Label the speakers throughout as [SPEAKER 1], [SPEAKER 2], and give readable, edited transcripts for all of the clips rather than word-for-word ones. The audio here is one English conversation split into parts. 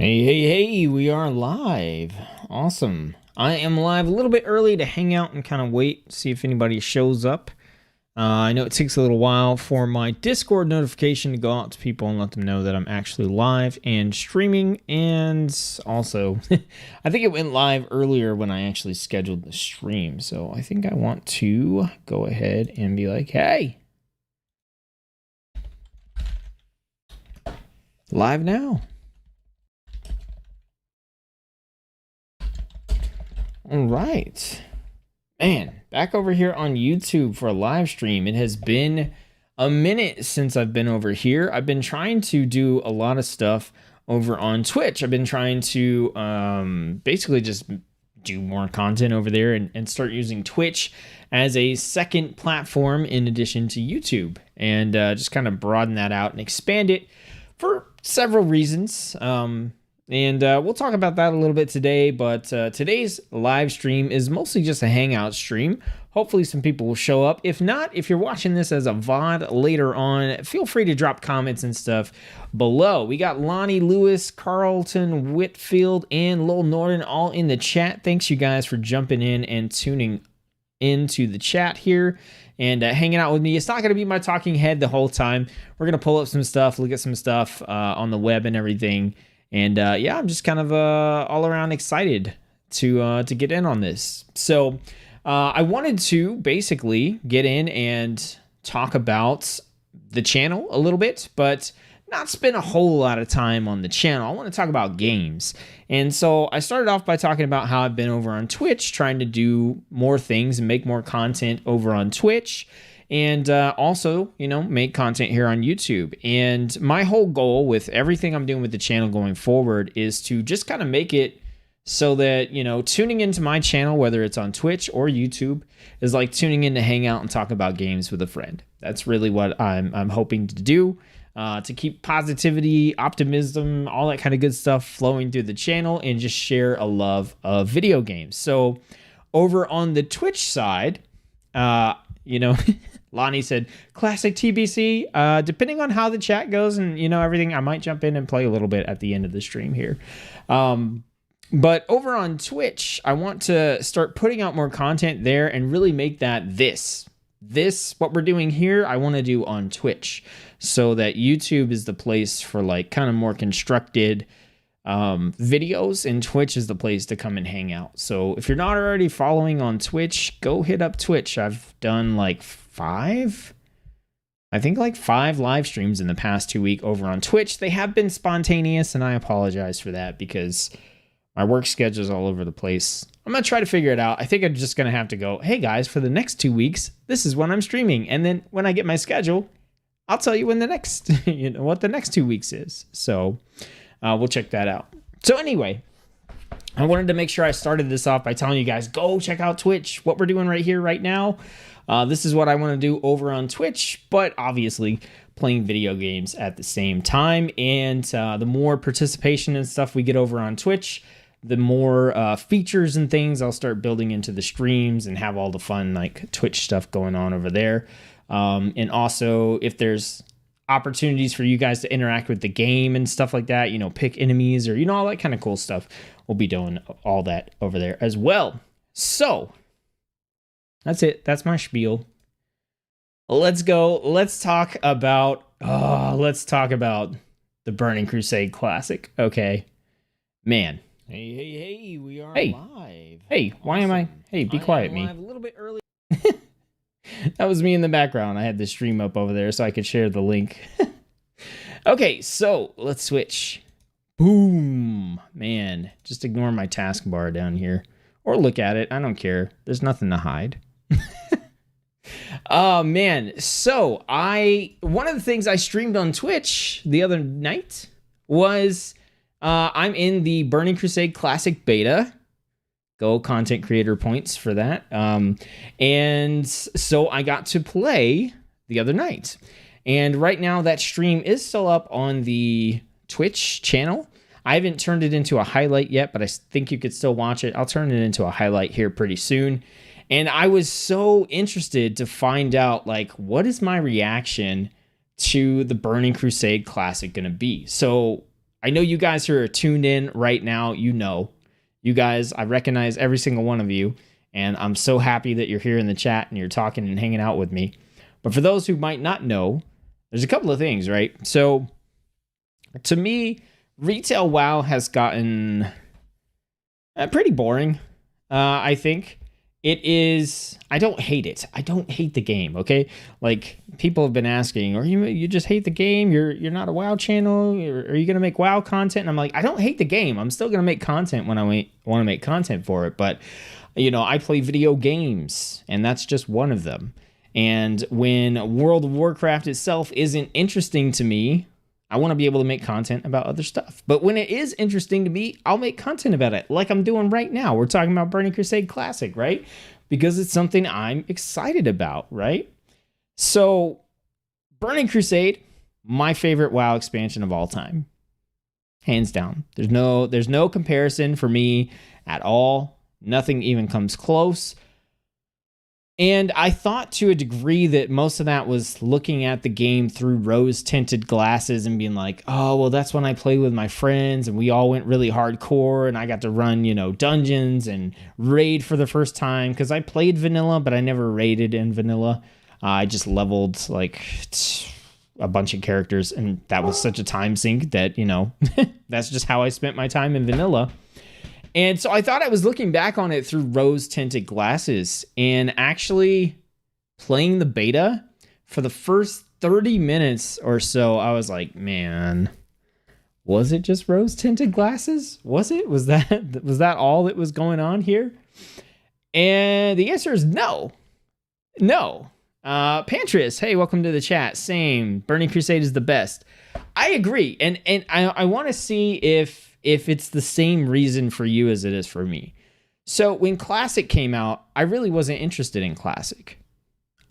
[SPEAKER 1] Hey, we are live. Awesome. I am live a little bit early to hang out and kind of wait, see if anybody shows up. I know it takes a little while for my Discord notification to go out to people and let them know that I'm actually live and streaming. And also, I think it went live earlier when I actually scheduled the stream. So I think I want to go ahead and be like, hey, live now. All right, man, back over here on YouTube for a live stream. It has been a minute since I've been over here. I've been trying to do a lot of stuff over on Twitch. I've been trying to basically just do more content over there and start using Twitch as a second platform in addition to YouTube, and just kind of broaden that out and expand it for several reasons. And we'll talk about that a little bit today, but today's live stream is mostly just a hangout stream. Hopefully some people will show up. If not, if you're watching this as a VOD later on, feel free to drop comments and stuff below. We got Lonnie Lewis, Carlton Whitfield, and Lowell Norton all in the chat. Thanks you guys for jumping in and tuning into the chat here and hanging out with me. It's not going to be my talking head the whole time. We're going to pull up some stuff, look at some stuff on the web and everything. And yeah, I'm just kind of all around excited to get in on this. So I wanted to basically get in and talk about the channel a little bit, but not spend a whole lot of time on the channel. I want to talk about games. And so I started off by talking about how I've been over on Twitch, trying to do more things and make more content over on Twitch. And also, you know, make content here on YouTube. And my whole goal with everything I'm doing with the channel going forward is to just kind of make it so that, you know, tuning into my channel, whether it's on Twitch or YouTube, is like tuning in to hang out and talk about games with a friend. That's really what I'm hoping to do, to keep positivity, optimism, all that kind of good stuff flowing through the channel and just share a love of video games. So over on the Twitch side, you know, Lonnie said, classic TBC. Depending on how the chat goes and, you know, everything, I might jump in and play a little bit at the end of the stream here. But over on Twitch, I want to start putting out more content there and really make that this, what we're doing here, I want to do on Twitch, so that YouTube is the place for like kind of more constructed videos, and Twitch is the place to come and hang out. So if you're not already following on Twitch, go hit up Twitch. I've done like five live streams in the past 2 weeks over on Twitch. They have been spontaneous, and I apologize for that because my work schedule is all over the place. I'm gonna try to figure it out. I think I'm just gonna have to go, hey guys, for the next 2 weeks, this is when I'm streaming, and then when I get my schedule, I'll tell you when the next, you know, what the next 2 weeks is. So we'll check that out. So anyway, I wanted to make sure I started this off by telling you guys, go check out Twitch, what we're doing right here, right now. This is what I want to do over on Twitch, but obviously playing video games at the same time. And the more participation and stuff we get over on Twitch, the more features and things I'll start building into the streams and have all the fun like Twitch stuff going on over there. And also, if there's opportunities for you guys to interact with the game and stuff like that, you know, pick enemies or, you know, all that kind of cool stuff, we'll be doing all that over there as well. So that's it. That's my spiel. Let's go. Let's talk about the Burning Crusade Classic. Okay, man. Hey, we are live. Hey, why am I? Hey, be quiet, me. A little bit early. That was me in the background. I had the stream up over there so I could share the link. Okay, so let's switch. Boom. Man, just ignore my taskbar down here. Or look at it. I don't care. There's nothing to hide. Oh, man. So, one of the things I streamed on Twitch the other night was I'm in the Burning Crusade Classic Beta. Go content creator points for that. And so I got to play the other night. And right now that stream is still up on the Twitch channel. I haven't turned it into a highlight yet, but I think you could still watch it. I'll turn it into a highlight here pretty soon. And I was so interested to find out, like, what is my reaction to the Burning Crusade Classic going to be? So I know you guys who are tuned in right now, you guys, I recognize every single one of you, and I'm so happy that you're here in the chat and you're talking and hanging out with me. But for those who might not know, there's a couple of things, right? So to me, retail WoW has gotten pretty boring. I think it is. I don't hate it. I don't hate the game. Okay, like people have been asking, or you just hate the game? You're not a WoW channel. Are you gonna make WoW content? And I'm like, I don't hate the game. I'm still gonna make content when I want to make content for it. But I play video games, and that's just one of them. And when World of Warcraft itself isn't interesting to me, I want to be able to make content about other stuff. But when it is interesting to me, I'll make content about it, like I'm doing right now. We're talking about Burning Crusade Classic, right? Because it's something I'm excited about, right? So, Burning Crusade, my favorite WoW expansion of all time. Hands down. There's no comparison for me at all. Nothing even comes close. And I thought to a degree that most of that was looking at the game through rose-tinted glasses and being like, oh, well, that's when I played with my friends and we all went really hardcore and I got to run, dungeons and raid for the first time. Because I played vanilla, but I never raided in vanilla. I just leveled like a bunch of characters, and that was such a time sink that, that's just how I spent my time in vanilla. And so I thought I was looking back on it through rose-tinted glasses, and actually playing the beta for the first 30 minutes or so, I was like, man, was it just rose-tinted glasses? Was it? Was that all that was going on here? And the answer is no. No. Pantris, hey, welcome to the chat. Same. Burning Crusade is the best. I agree. And I want to see if it's the same reason for you as it is for me. So when Classic came out, I really wasn't interested in Classic.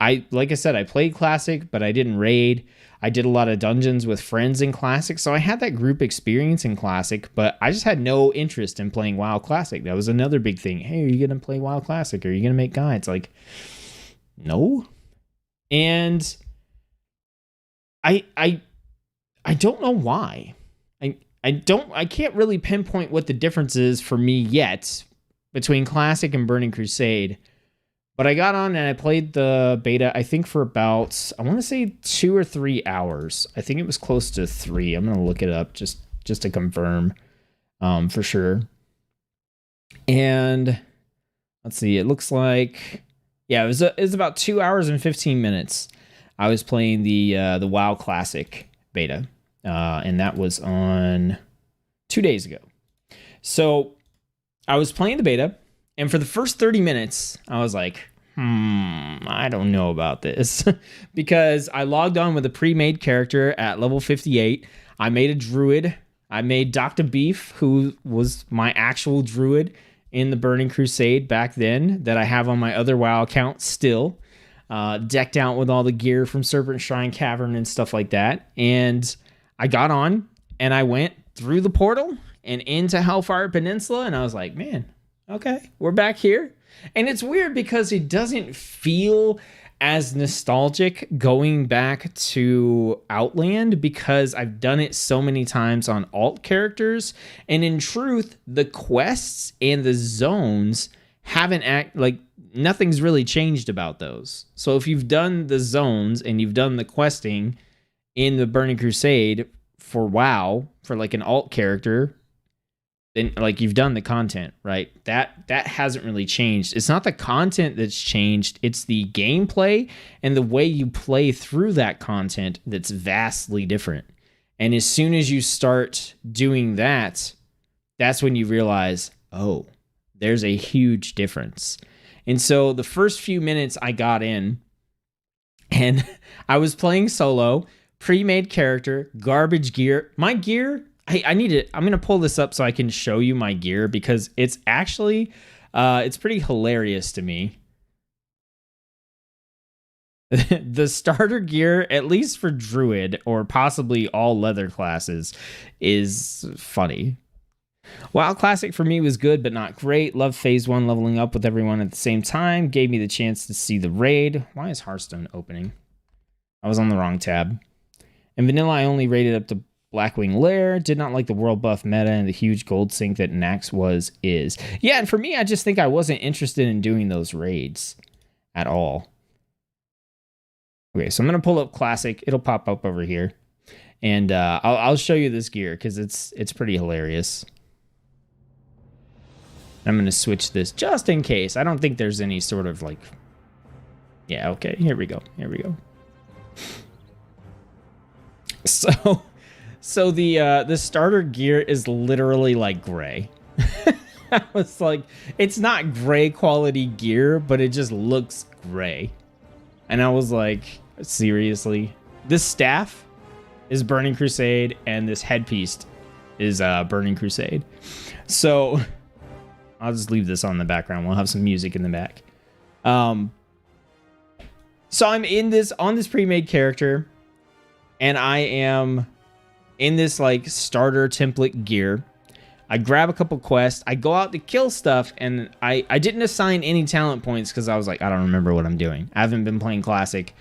[SPEAKER 1] Like I said, I played Classic, but I didn't raid. I did a lot of dungeons with friends in Classic, so I had that group experience in Classic, but I just had no interest in playing WoW Classic. That was another big thing. Hey, are you going to play WoW Classic? Are you going to make guides? Like, no. And I don't know why. I can't really pinpoint what the difference is for me yet between Classic and Burning Crusade. But I got on and I played the beta, I think for about, I want to say 2 or 3 hours. I think it was close to 3. I'm going to look it up just to confirm for sure. And let's see, it looks like, yeah, it was about 2 hours and 15 minutes. I was playing the WoW Classic beta. And that was on 2 days ago. So I was playing the beta, and for the first 30 minutes, I was like, I don't know about this. Because I logged on with a pre-made character at level 58. I made a druid. I made Dr. Beef, who was my actual druid in the Burning Crusade back then, that I have on my other WoW account still. Decked out with all the gear from Serpent Shrine Cavern and stuff like that. And I got on and I went through the portal and into Hellfire Peninsula, and I was like, man, okay, we're back here. And it's weird because it doesn't feel as nostalgic going back to Outland because I've done it so many times on alt characters. And in truth, the quests and the zones haven't nothing's really changed about those. So if you've done the zones and you've done the questing in the Burning Crusade for WoW, for like an alt character, then like you've done the content, right? That hasn't really changed. It's not the content that's changed, it's the gameplay and the way you play through that content that's vastly different. And as soon as you start doing that, that's when you realize, oh, there's a huge difference. And so the first few minutes I got in and I was playing solo, pre-made character, garbage gear. My gear, I'm going to pull this up so I can show you my gear because it's actually, it's pretty hilarious to me. The starter gear, at least for Druid or possibly all leather classes, is funny. WoW Classic for me was good, but not great. Loved Phase 1 leveling up with everyone at the same time. Gave me the chance to see the raid. Why is Hearthstone opening? I was on the wrong tab. In vanilla, I only rated up to Blackwing Lair. Did not like the world buff meta and the huge gold sink that Nax is. Yeah, and for me, I just think I wasn't interested in doing those raids at all. Okay, so I'm going to pull up Classic. It'll pop up over here. And I'll show you this gear because it's pretty hilarious. I'm going to switch this just in case. I don't think there's any sort of like... Yeah, okay, here we go. Here we go. So the starter gear is literally like gray. I was like, it's not gray quality gear, but it just looks gray. And I was like, seriously? This staff is Burning Crusade, and this headpiece is Burning Crusade. So I'll just leave this on the background. We'll have some music in the back. So I'm on this pre-made character, and I am in this like starter template gear. I grab a couple quests. I go out to kill stuff, and I didn't assign any talent points because I was like, I don't remember what I'm doing. I haven't been playing Classic.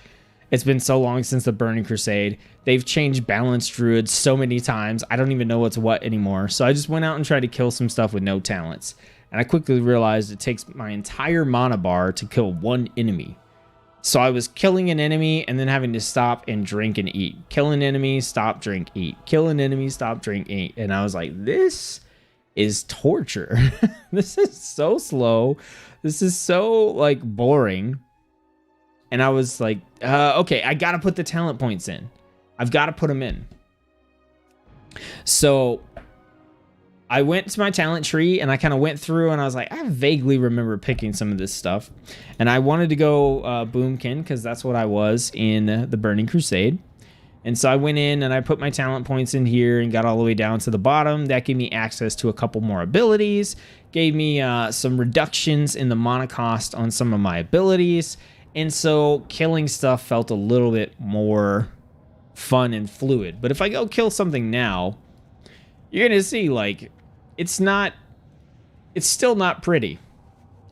[SPEAKER 1] It's been so long since the Burning Crusade. They've changed balanced druids so many times. I don't even know what's what anymore. So I just went out and tried to kill some stuff with no talents. And I quickly realized it takes my entire mana bar to kill one enemy. So I was killing an enemy and then having to stop and drink and eat. Kill an enemy, stop, drink, eat. Kill an enemy, stop, drink, eat. And I was like, this is torture. This is so slow. This is so like boring. And I was like, okay, I got to put the talent points in. I've got to put them in. So I went to my talent tree and I kind of went through and I was like, I vaguely remember picking some of this stuff. And I wanted to go Boomkin because that's what I was in the Burning Crusade. And so I went in and I put my talent points in here and got all the way down to the bottom. That gave me access to a couple more abilities, gave me some reductions in the mana cost on some of my abilities. And so killing stuff felt a little bit more fun and fluid. But if I go kill something now, you're going to see like, it's still not pretty.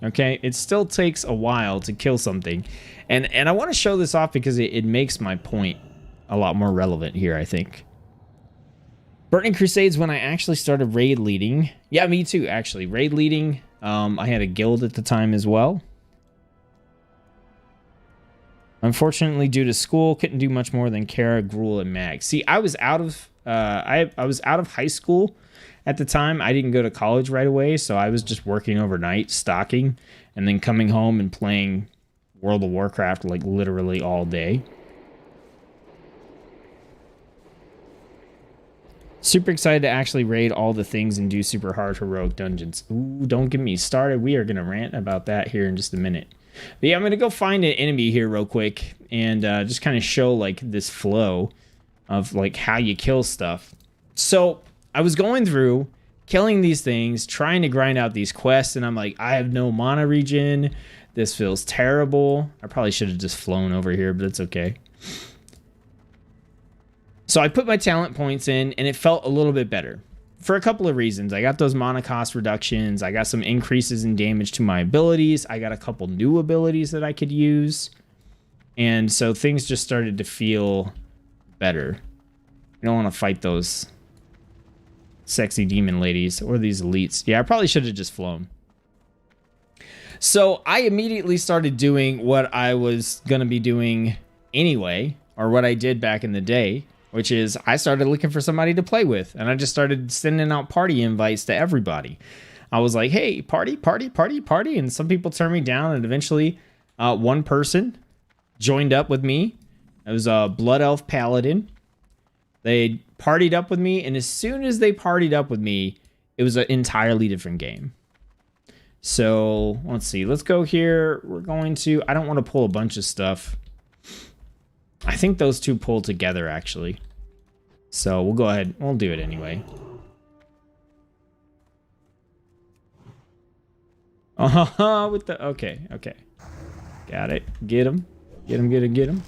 [SPEAKER 1] Okay. It still takes a while to kill something. And I want to show this off because it makes my point a lot more relevant here, I think. Burning Crusades when I actually started raid leading. Yeah, me too, actually. Raid leading. I had a guild at the time as well. Unfortunately, due to school, couldn't do much more than Kara, Gruul, and Mag. See, I was out of I was out of high school at the time. I didn't go to college right away, so I was just working overnight, stocking, and then coming home and playing World of Warcraft like literally all day. Super excited to actually raid all the things and do super hard heroic dungeons. Ooh, don't get me started. We are going to rant about that here in just a minute. But yeah, I'm going to go find an enemy here real quick and just kind of show like this flow of like how you kill stuff. So I was going through killing these things, trying to grind out these quests, and I'm like, I have no mana regen. This feels terrible. I probably should have just flown over here, but it's okay. So I put my talent points in, and it felt a little bit better for a couple of reasons. I got those mana cost reductions. I got some increases in damage to my abilities. I got a couple new abilities that I could use. And so things just started to feel better. I don't want to fight those sexy demon ladies or these elites. Yeah, I probably should have just flown. So I immediately started doing what I was going to be doing anyway, or what I did back in the day, which is I started looking for somebody to play with, and I just started sending out party invites to everybody. I was like, hey, party, party, party, party, and some people turned me down, and eventually one person joined up with me. It was a Blood Elf Paladin. They partied up with me, and as soon as they partied up with me, it was an entirely different game. So, let's see. Let's go here. We're going to... I don't want to pull a bunch of stuff. I think those two pull together, actually. So, we'll go ahead. We'll do it anyway. With the... Okay, okay. Got it. Get him. Get him, get him, get him.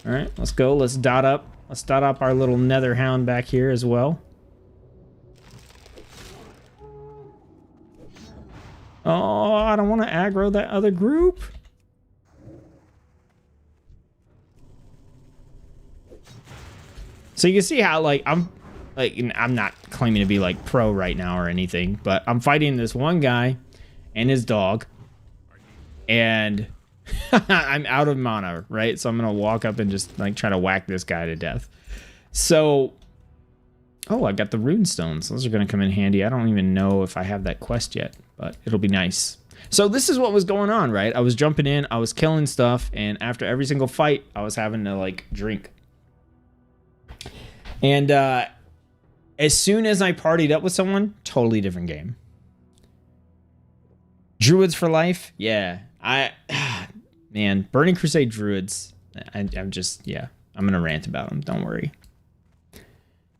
[SPEAKER 1] All right, let's go. Let's dot up. Let's dot up our little nether hound back here as well. Oh, I don't want to aggro that other group. So you can see how, like, I'm like, I'm not claiming to be like pro right now or anything, but I'm fighting this one guy and his dog, and I'm out of mana, right? So I'm gonna walk up and just like try to whack this guy to death. So, oh, I got the rune stones. Those are gonna come in handy. I don't even know if I have that quest yet, but it'll be nice. So this is what was going on, right? I was jumping in, I was killing stuff, and after every single fight, I was having to like drink. And as soon as I partied up with someone, totally different game. Druids for life, yeah. Man, Burning Crusade Druids, I'm just, yeah, I'm gonna rant about them, don't worry.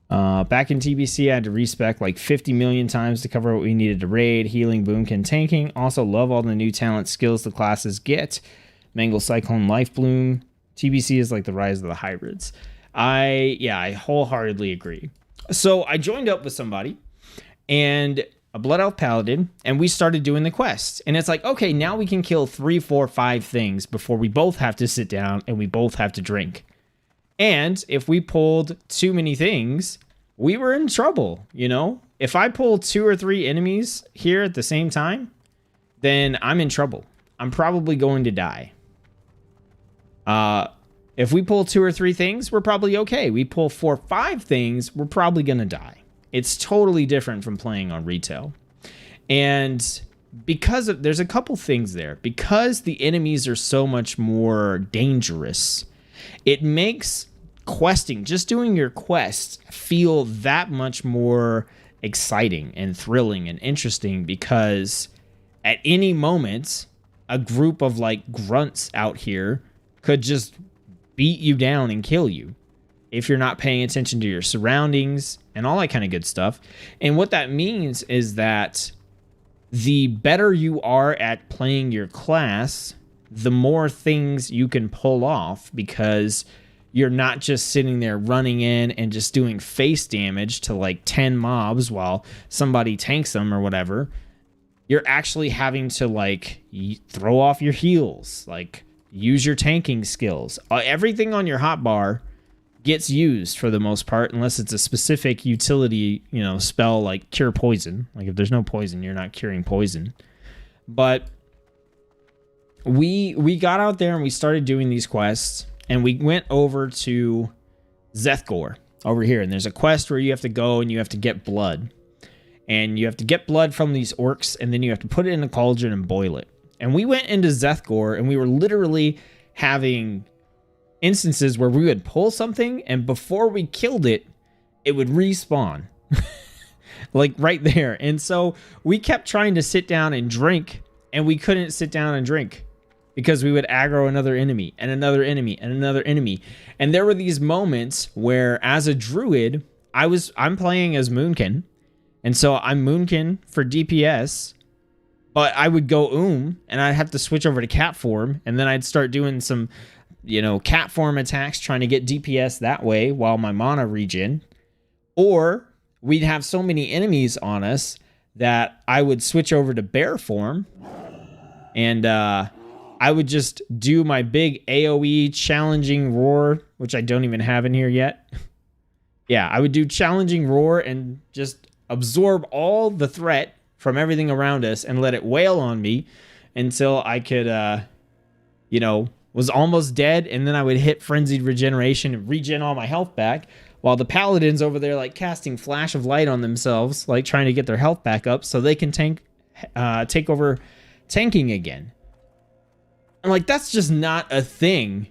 [SPEAKER 1] Back in TBC, I had to respec like 50 million times to cover what we needed to raid, healing, boomkin, tanking. Also love all the new talent skills the classes get. Mangle, Cyclone, Life Bloom. TBC is like the rise of the hybrids. I wholeheartedly agree. So I joined up with somebody and a Blood Elf Paladin, and we started doing the quest. And it's like, okay, now we can kill 3, 4, 5 things before we both have to sit down and we both have to drink. And if we pulled too many things, we were in trouble, you know? If I pull 2 or 3 enemies here at the same time, then I'm in trouble. I'm probably going to die. If we pull 2 or 3 things, we're probably okay. We pull 4 or 5 things, we're probably going to die. It's totally different from playing on retail. And because of, there's a couple things there. Because the enemies are so much more dangerous, it makes questing, just doing your quests, feel that much more exciting and thrilling and interesting, because at any moment, a group of like grunts out here could just beat you down and kill you if you're not paying attention to your surroundings and all that kind of good stuff. And what that means is that the better you are at playing your class, the more things you can pull off, because you're not just sitting there running in and just doing face damage to like 10 mobs while somebody tanks them or whatever. You're actually having to like throw off your heals, like use your tanking skills. Everything on your hotbar gets used for the most part, unless it's a specific utility, you know, spell like cure poison. Like if there's no poison, you're not curing poison. But we got out there and we started doing these quests, and we went over to Zethgor over here, and there's a quest where you have to go and you have to get blood. And you have to get blood from these orcs, and then you have to put it in a cauldron and boil it. And we went into Zethgor, and we were literally having instances where we would pull something, and before we killed it, it would respawn. Like right there. And so we kept trying to sit down and drink, and we couldn't sit down and drink because we would aggro another enemy and another enemy and another enemy. And there were these moments where, as a druid, I'm playing as Moonkin, and so I'm Moonkin for DPS, but I would go and I'd have to switch over to cat form, and then I'd start doing some, you know, cat form attacks, trying to get DPS that way while my mana regen. Or we'd have so many enemies on us that I would switch over to bear form, and I would just do my big AoE challenging roar, which I don't even have in here yet. Yeah, I would do challenging roar and just absorb all the threat from everything around us and let it wail on me until I could, you know, was almost dead, and then I would hit Frenzied Regeneration and regen all my health back, while the Paladins over there like casting Flash of Light on themselves, like trying to get their health back up so they can take over tanking again. And like, that's just not a thing.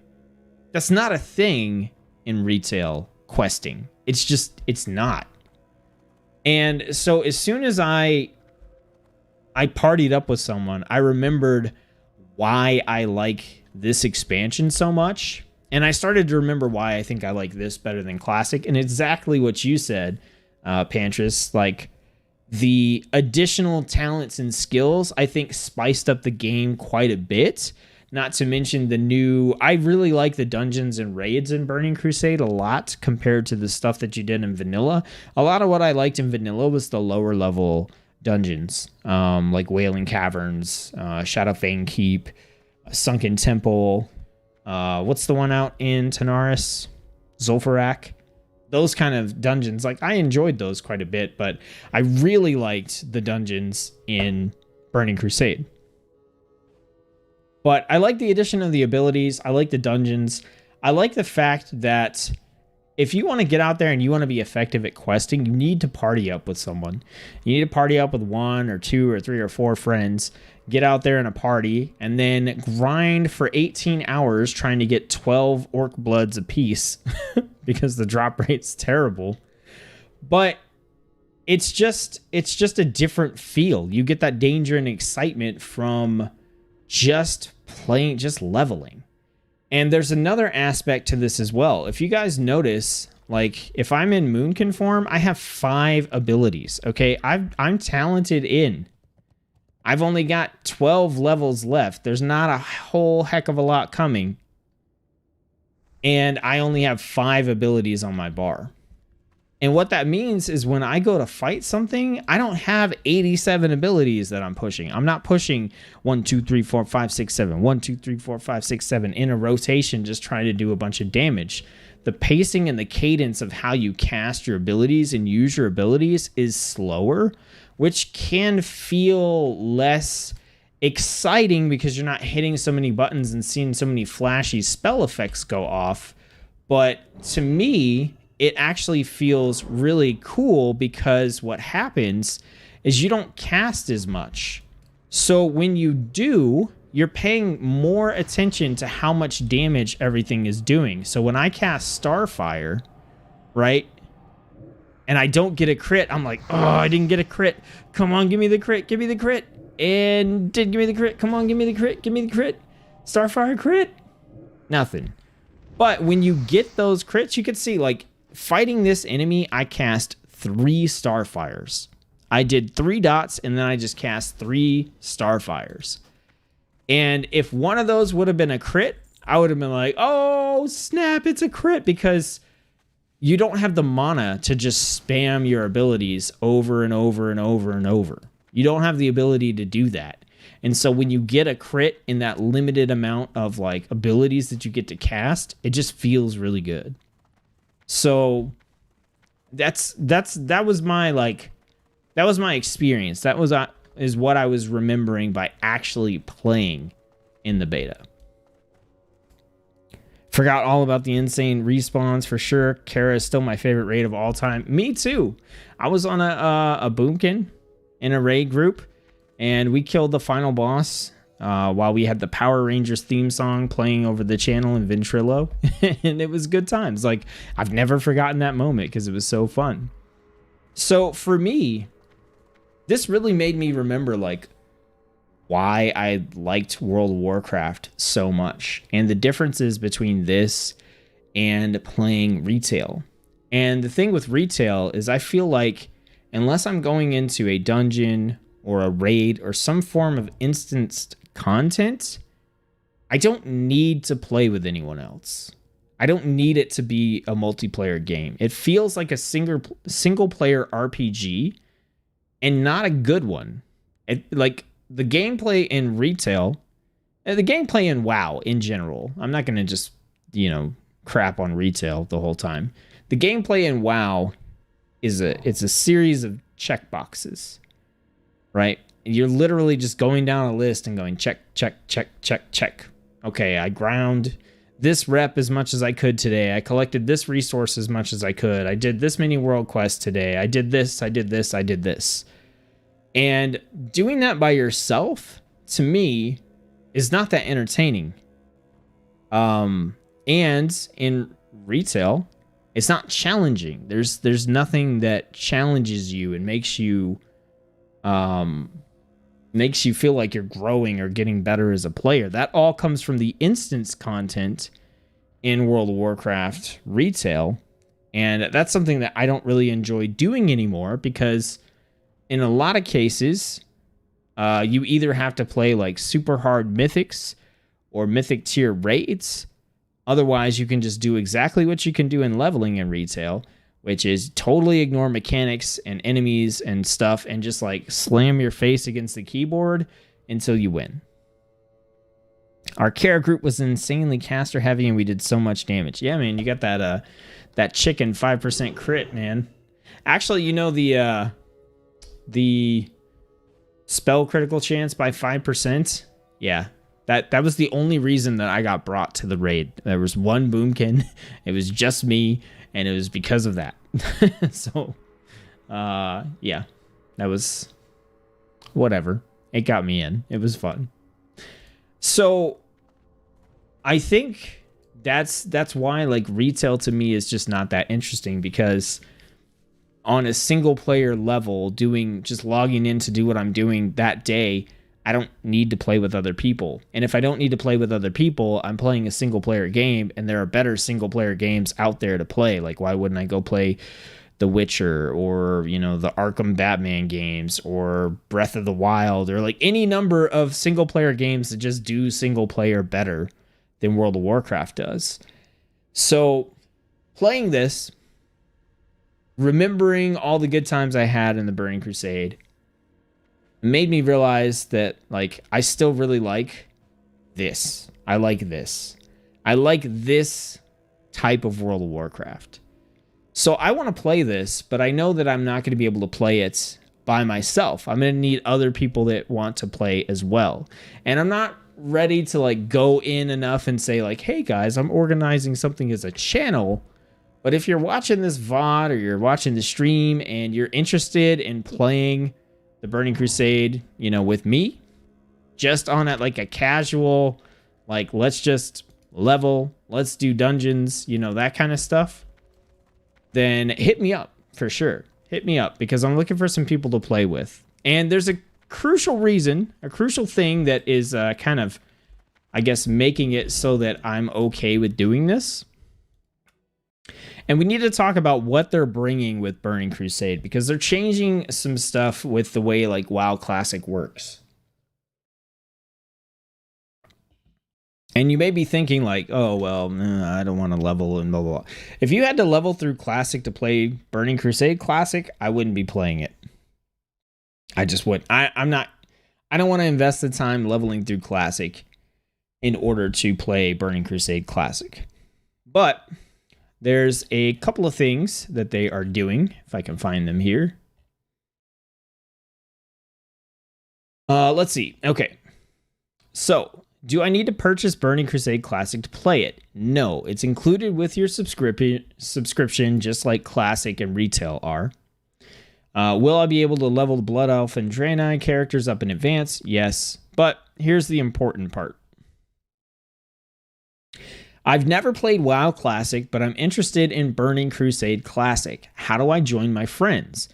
[SPEAKER 1] That's not a thing in retail questing. It's not. And so as soon as I partied up with someone, I remembered why I like this expansion so much. And I started to remember why I think I like this better than Classic. And exactly what you said, Pantris, like the additional talents and skills, I think spiced up the game quite a bit. Not to mention the new, I really like the dungeons and raids in Burning Crusade a lot compared to the stuff that you did in Vanilla. A lot of what I liked in Vanilla was the lower level dungeons, like Wailing Caverns, Shadowfang Keep, Sunken Temple. What's the one out in Tanaris? Zul'Farrak. those kind of dungeons, like I enjoyed those quite a bit, but I really liked the dungeons in Burning Crusade. But I like the addition of the abilities. I like the dungeons. I like the fact that if you want to get out there and you want to be effective at questing, you need to party up with someone. You need to party up with 1 or 2 or 3 or 4 friends, get out there in a party, and then grind for 18 hours trying to get 12 orc bloods apiece because the drop rate's terrible. But it's just a different feel. You get that danger and excitement from just playing, just leveling. And there's another aspect to this as well. If you guys notice, like if I'm in Moonkin form, I have 5 abilities. Okay, I'm talented in. I've only got 12 levels left. There's not a whole heck of a lot coming. And I only have 5 abilities on my bar. And what that means is when I go to fight something, I don't have 87 abilities that I'm pushing. I'm not pushing 1, 2, 3, 4, 5, 6, 7, 1, 2, 3, 4, 5, 6, 7 in a rotation, just trying to do a bunch of damage. The pacing and the cadence of how you cast your abilities and use your abilities is slower, which can feel less exciting because you're not hitting so many buttons and seeing so many flashy spell effects go off. But to me, it actually feels really cool because what happens is you don't cast as much. So when you do, you're paying more attention to how much damage everything is doing. So when I cast Starfire, right, and I don't get a crit, I'm like, oh, I didn't get a crit. Come on, give me the crit, give me the crit. And did give me the crit. Come on, give me the crit, give me the crit. Starfire crit? Nothing. But when you get those crits, you can see, like, fighting this enemy, I cast 3 Starfires. I did 3 dots, and then I just cast 3 Starfires. And if one of those would have been a crit, I would have been like, oh, snap, it's a crit, because you don't have the mana to just spam your abilities over and over and over and over. You don't have the ability to do that. And so when you get a crit in that limited amount of like abilities that you get to cast, it just feels really good. So that was my experience. That is what I was remembering by actually playing in the beta. Forgot all about the insane respawns for sure. Kara is still my favorite raid of all time. Me too. I was on a boomkin in a raid group, and we killed the final boss while we had the Power Rangers theme song playing over the channel in Ventrilo, and it was good times. Like, I've never forgotten that moment because it was so fun. So for me, this really made me remember like why I liked World of Warcraft so much and the differences between this and playing retail. And the thing with retail is I feel like unless I'm going into a dungeon or a raid or some form of instanced content, I don't need to play with anyone else. I don't need it to be a multiplayer game. It feels like a single player RPG and not a good one. Like the gameplay in retail, the gameplay in WoW in general, I'm not going to just, crap on retail the whole time. The gameplay in WoW it's a series of checkboxes, right? You're literally just going down a list and going check, check, check, check, check. Okay, I ground this rep as much as I could today. I collected this resource as much as I could. I did this many world quests today. I did this, I did this, I did this. And doing that by yourself, to me, is not that entertaining. And in retail, it's not challenging. There's nothing that challenges you and makes you feel like you're growing or getting better as a player. That all comes from the instance content in World of Warcraft retail. And that's something that I don't really enjoy doing anymore because in a lot of cases, you either have to play like super hard mythics or mythic tier raids. Otherwise, you can just do exactly what you can do in leveling in retail, which is totally ignore mechanics and enemies and stuff and just like slam your face against the keyboard until you win. Our care group was insanely caster heavy, and we did so much damage. Yeah, man, you got that chicken 5% crit, man. Actually, you know the spell critical chance by 5%? Yeah. That was the only reason that I got brought to the raid. There was one boomkin. It was just me, and it was because of that. So, yeah. That was whatever. It got me in. It was fun. So, I think that's why like retail to me is just not that interesting, because on a single player level, just logging in to do what I'm doing that day, I don't need to play with other people. And if I don't need to play with other people, I'm playing a single player game, and there are better single player games out there to play. Like, why wouldn't I go play The Witcher, or, you know, the Arkham Batman games, or Breath of the Wild, or like any number of single player games that just do single player better than World of Warcraft does. So playing this, remembering all the good times I had in the Burning Crusade, made me realize that, like, I still really like this. I like this. I like this type of World of Warcraft. So I want to play this, but I know that I'm not going to be able to play it by myself. I'm going to need other people that want to play as well. And I'm not ready to, like, go in enough and say, like, hey guys, I'm organizing something as a channel. But if you're watching this VOD or you're watching the stream and you're interested in playing the Burning Crusade, you know, with me, just on it like a casual, like, let's just level, let's do dungeons, you know, that kind of stuff, then hit me up for sure. Hit me up, because I'm looking for some people to play with. And there's a crucial reason, a crucial thing that is kind of, I guess, making it so that I'm okay with doing this. And we need to talk about what they're bringing with Burning Crusade, because they're changing some stuff with the way, like, WoW Classic works. And you may be thinking, like, oh, well, I don't want to level and blah, blah, blah. If you had to level through Classic to play Burning Crusade Classic, I wouldn't be playing it. I just wouldn't. I don't want to invest the time leveling through Classic in order to play Burning Crusade Classic. But there's a couple of things that they are doing, if I can find them here. Let's see. Okay. So, do I need to purchase Burning Crusade Classic to play it? No, it's included with your subscription, just like Classic and Retail are. Will I be able to level the Blood Elf and Draenei characters up in advance? Yes, but here's the important part. I've never played WoW Classic, but I'm interested in Burning Crusade Classic. How do I join my friends?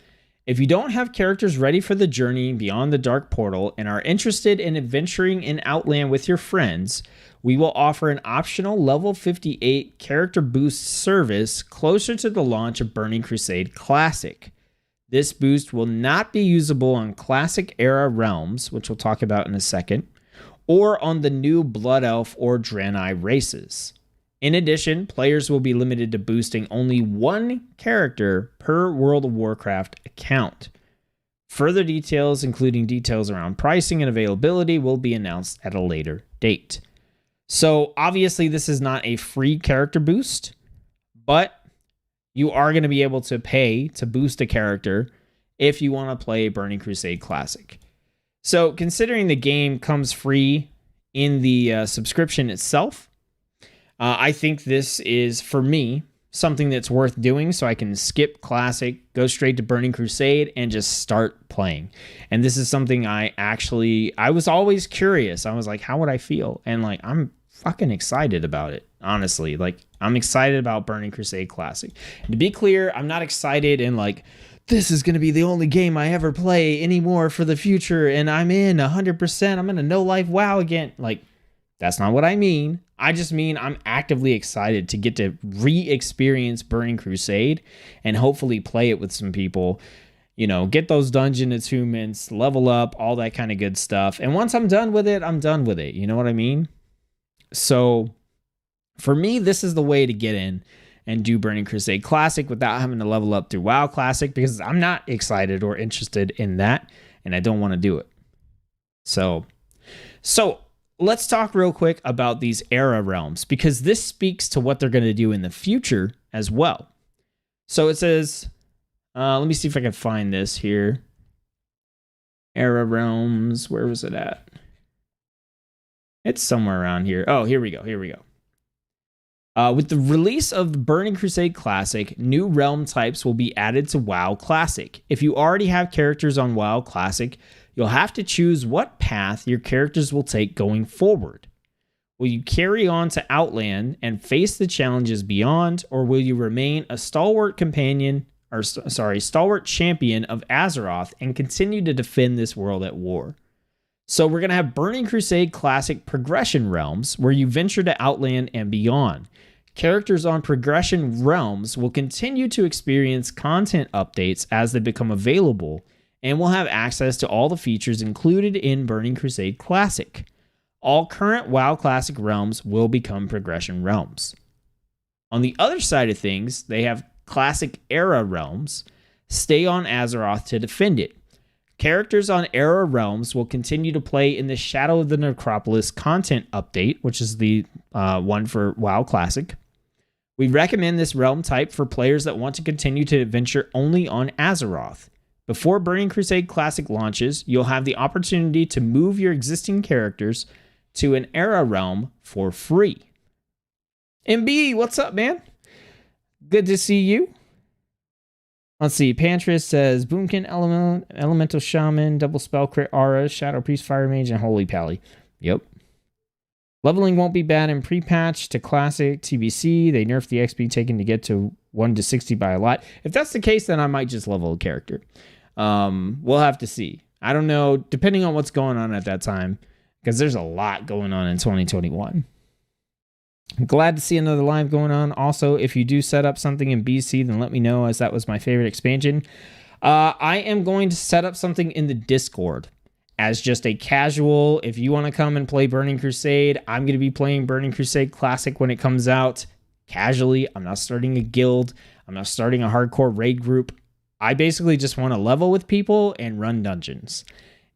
[SPEAKER 1] If you don't have characters ready for the journey beyond the Dark Portal and are interested in adventuring in Outland with your friends, we will offer an optional level 58 character boost service closer to the launch of Burning Crusade Classic. This boost will not be usable on Classic era realms, which we'll talk about in a second, or on the new Blood Elf or Draenei races. In addition, players will be limited to boosting only one character per World of Warcraft account. Further details, including details around pricing and availability, will be announced at a later date. So obviously this is not a free character boost, but you are going to be able to pay to boost a character if you want to play Burning Crusade Classic. So considering the game comes free in the subscription itself, I think this is, for me, something that's worth doing, so I can skip Classic, go straight to Burning Crusade, and just start playing. And this is something I was always curious. I was like, how would I feel? And, like, I'm fucking excited about it, honestly. Like, I'm excited about Burning Crusade Classic. And to be clear, I'm not excited and, like, this is going to be the only game I ever play anymore for the future, and I'm in 100%. I'm going to no-life WoW again. Like, that's not what I mean. I just mean I'm actively excited to get to re-experience Burning Crusade and hopefully play it with some people, you know, get those dungeon attunements, level up, all that kind of good stuff. And once I'm done with it, I'm done with it. You know what I mean? So for me, this is the way to get in and do Burning Crusade Classic without having to level up through WoW Classic, because I'm not excited or interested in that, and I don't want to do it. So let's talk real quick about these era realms, because this speaks to what they're going to do in the future as well. So it says, let me see if I can find this here. Era realms, where was it at? It's somewhere around here. Oh, here we go. With the release of the Burning Crusade Classic, new realm types will be added to WoW Classic. If you already have characters on WoW Classic, you'll have to choose what path your characters will take going forward. Will you carry on to Outland and face the challenges beyond, or will you remain a stalwart champion of Azeroth and continue to defend this world at war? So we're going to have Burning Crusade Classic progression realms, where you venture to Outland and beyond. Characters on progression realms will continue to experience content updates as they become available, and will have access to all the features included in Burning Crusade Classic. All current WoW Classic realms will become progression realms. On the other side of things, they have Classic Era realms. Stay on Azeroth to defend it. Characters on Era realms will continue to play in the Shadow of the Necropolis content update, which is the one for WoW Classic. We recommend this realm type for players that want to continue to adventure only on Azeroth. Before Burning Crusade Classic launches, you'll have the opportunity to move your existing characters to an Era realm for free. MB, what's up, man? Good to see you. Let's see. Pantris says Boomkin, Elemental Shaman, Double Spell, Crit Aura, Shadow Priest, Fire Mage, and Holy Pally. Yep. Leveling won't be bad in pre-patch to Classic TBC. They nerfed the XP taken to get to 1 to 60 by a lot. If that's the case, then I might just level a character. We'll have to see. I don't know, depending on what's going on at that time, because there's a lot going on in 2021. I'm glad to see another live going on. Also, if you do set up something in BC, then let me know, as that was my favorite expansion. I am going to set up something in the Discord as just a casual. If you want to come and play Burning Crusade, I'm going to be playing Burning Crusade Classic when it comes out casually. I'm not starting a guild. I'm not starting a hardcore raid group. I basically just want to level with people and run dungeons.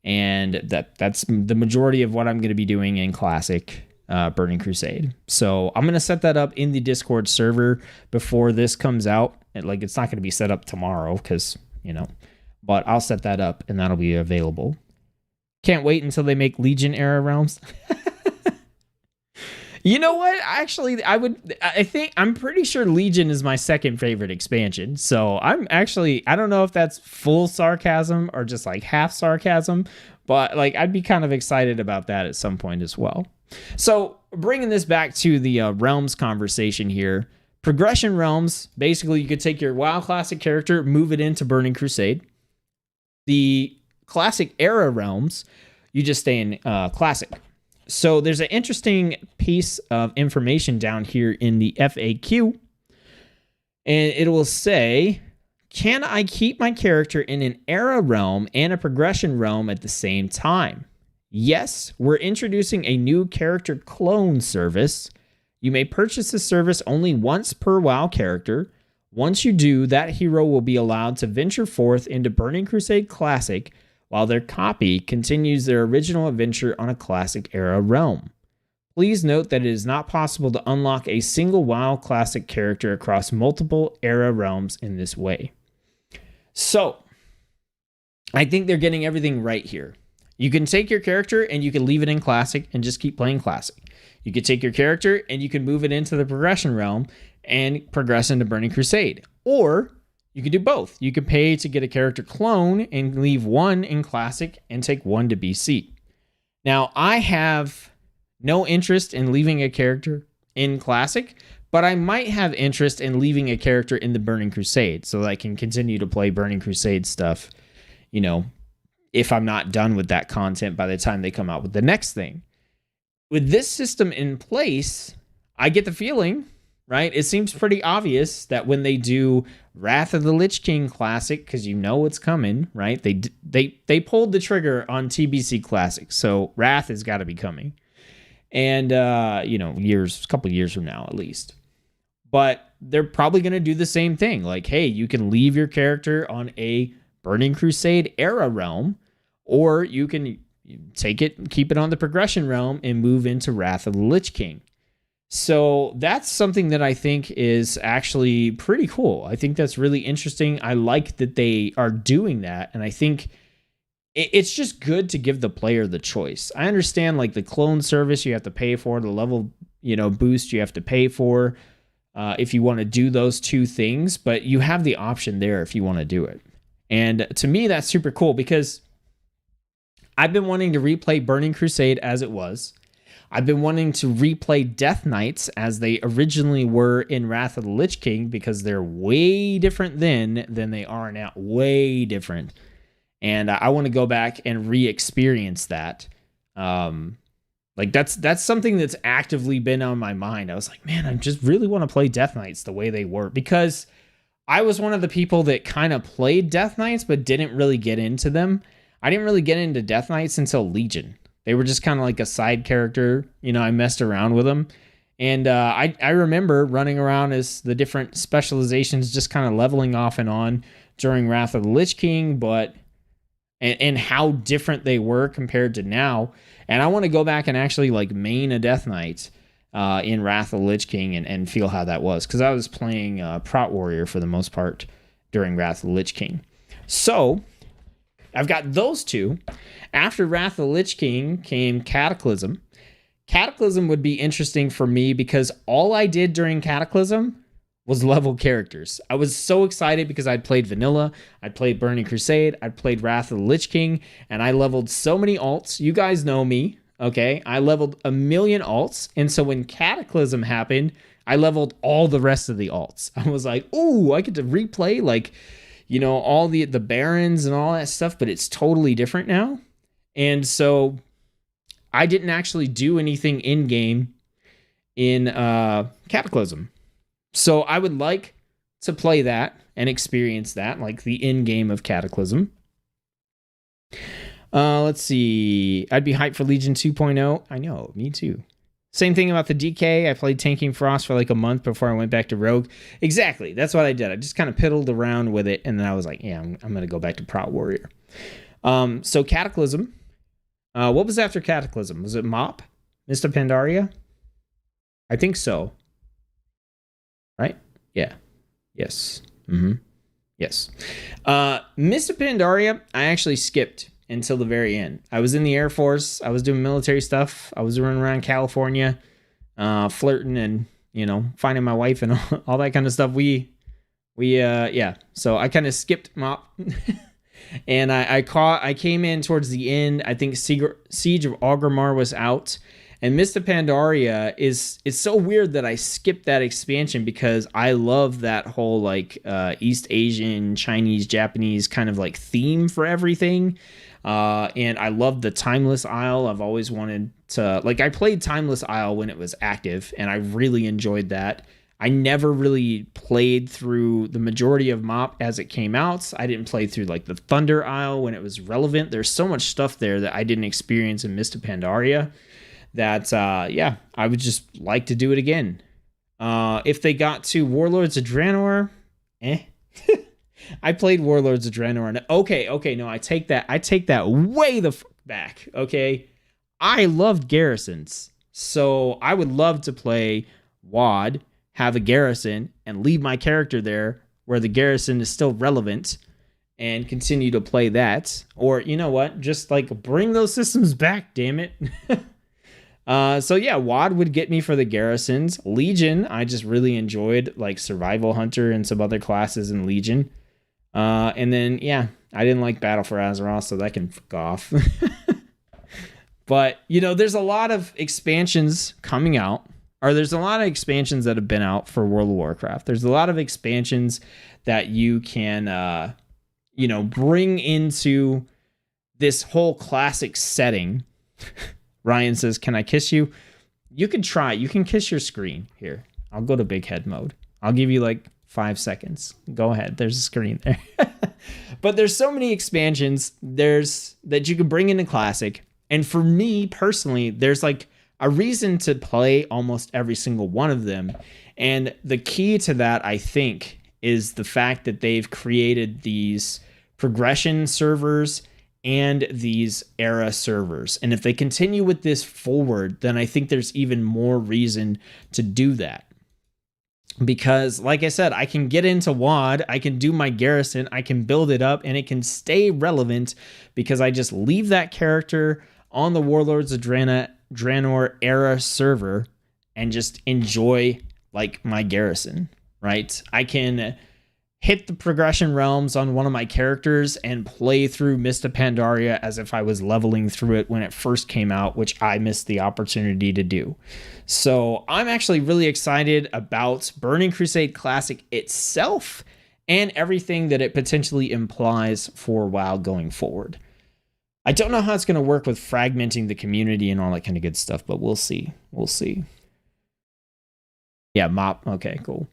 [SPEAKER 1] And that's the majority of what I'm going to be doing in Classic Burning Crusade. So I'm going to set that up in the Discord server before this comes out. It's not going to be set up tomorrow because, but I'll set that up and that'll be available. Can't wait until they make Legion era realms. You know what? Actually, I'm pretty sure Legion is my second favorite expansion. So I don't know if that's full sarcasm or just like half sarcasm, but I'd be kind of excited about that at some point as well. So bringing this back to the realms conversation here, progression realms, basically you could take your WoW Classic character, move it into Burning Crusade. The Classic era realms, you just stay in Classic. So there's an interesting piece of information down here in the FAQ, and it will say, can I keep my character in an era realm and a progression realm at the same time? Yes, we're introducing a new character clone service. You may purchase the service only once per WoW character. Once you do, that hero will be allowed to venture forth into Burning Crusade Classic, while their copy continues their original adventure on a Classic era realm. Please note that it is not possible to unlock a single WoW Classic character across multiple era realms in this way. So, I think they're getting everything right here. You can take your character and you can leave it in Classic and just keep playing Classic. You can take your character and you can move it into the progression realm and progress into Burning Crusade. Or you can do both. You can pay to get a character clone and leave one in Classic and take one to BC. Now, I have no interest in leaving a character in Classic, but I might have interest in leaving a character in the Burning Crusade so that I can continue to play Burning Crusade stuff, if I'm not done with that content by the time they come out with the next thing. With this system in place, I get the feeling, right? It seems pretty obvious that when they do Wrath of the Lich King Classic, because it's coming, right? They pulled the trigger on TBC Classic, so Wrath has got to be coming. And, a couple years from now at least. But they're probably going to do the same thing. Hey, you can leave your character on a Burning Crusade era realm, or you can, take it, keep it on the progression realm, and move into Wrath of the Lich King. So that's something that I think is actually pretty cool. I think that's really interesting. I like that they are doing that, and I think it's just good to give the player the choice. I understand like the clone service you have to pay for, the level, boost you have to pay for if you want to do those two things, but you have the option there if you want to do it. And to me, that's super cool because I've been wanting to replay Burning Crusade as it was. I've been wanting to replay Death Knights as they originally were in Wrath of the Lich King because they're way different then than they are now. Way different. And I want to go back and re-experience that. That's something that's actively been on my mind. I was like, man, I just really want to play Death Knights the way they were. Because I was one of the people that kind of played Death Knights but didn't really get into them. I didn't really get into Death Knights until Legion. They were just kind of like a side character. I messed around with them. And I remember running around as the different specializations, just kind of leveling off and on during Wrath of the Lich King, and how different they were compared to now. And I want to go back and actually like main a Death Knight in Wrath of the Lich King and feel how that was. Because I was playing Prot Warrior for the most part during Wrath of the Lich King. So I've got those two. After Wrath of the Lich King came Cataclysm. Cataclysm would be interesting for me because all I did during Cataclysm was level characters. I was so excited because I'd played Vanilla, I'd played Burning Crusade, I'd played Wrath of the Lich King, and I leveled so many alts. You guys know me, okay? I leveled 1 million alts, and so when Cataclysm happened, I leveled all the rest of the alts. I was like, ooh, I get to replay all the barons and all that stuff, but it's totally different now. And so I didn't actually do anything in-game in Cataclysm. So I would like to play that and experience that, like the in-game of Cataclysm. Let's see. I'd be hyped for Legion 2.0. I know, me too. Same thing about the DK. I played Tanking Frost for like a month before I went back to Rogue. Exactly. That's what I did. I just kind of piddled around with it, and then I was like, yeah, I'm going to go back to Prot Warrior. So Cataclysm. What was after Cataclysm? Was it Mop? Mr. Pandaria? I think so. Right? Yeah. Yes. Mm-hmm. Yes. Mr. Pandaria, I actually skipped until the very end. I was in the Air Force. I was doing military stuff. I was running around California, flirting and, finding my wife and all that kind of stuff. Yeah. So I kind of skipped Mop. And I came in towards the end. I think Siege of Orgrimmar was out. And Mr. Pandaria it's so weird that I skipped that expansion because I love that whole East Asian, Chinese, Japanese kind of like theme for everything. And I love the Timeless Isle. I've always wanted to I played Timeless Isle when it was active, and I really enjoyed that. I never really played through the majority of MoP as it came out. I didn't play through the Thunder Isle when it was relevant. There's so much stuff there that I didn't experience in Mr. Pandaria that, I would just like to do it again. If they got to Warlords of Draenor, I played Warlords of Draenor. Okay, no, I take that way the fuck back, okay? I loved garrisons, so I would love to play WoD, have a garrison, and leave my character there where the garrison is still relevant and continue to play that. Or, you know what? Just bring those systems back, damn it. So yeah, WoD would get me for the garrisons. Legion, I just really enjoyed Survival Hunter and some other classes in Legion. And then, yeah, I didn't like Battle for Azeroth, so that can fuck off. But, there's a lot of expansions coming out. Or there's a lot of expansions that have been out for World of Warcraft. There's a lot of expansions that you can, bring into this whole classic setting. Ryan says, can I kiss you? You can try. You can kiss your screen. Here, I'll go to big head mode. I'll give you 5 seconds. Go ahead. There's a screen there. But there's so many expansions that you can bring into Classic. And for me personally, there's a reason to play almost every single one of them. And the key to that, I think, is the fact that they've created these progression servers and these era servers. And if they continue with this forward, then I think there's even more reason to do that. Because like I said, I can get into WoD, I can do my garrison, I can build it up, and it can stay relevant because I just leave that character on the Warlords of Draenor era server and just enjoy like my garrison, right? I can hit the progression realms on one of my characters and play through Mist of Pandaria as if I was leveling through it when it first came out, which I missed the opportunity to do. So I'm actually really excited about Burning Crusade Classic itself and everything that it potentially implies for WoW going forward. I don't know how it's going to work with fragmenting the community and all that kind of good stuff, but we'll see. We'll see. Yeah, mop. Okay, cool.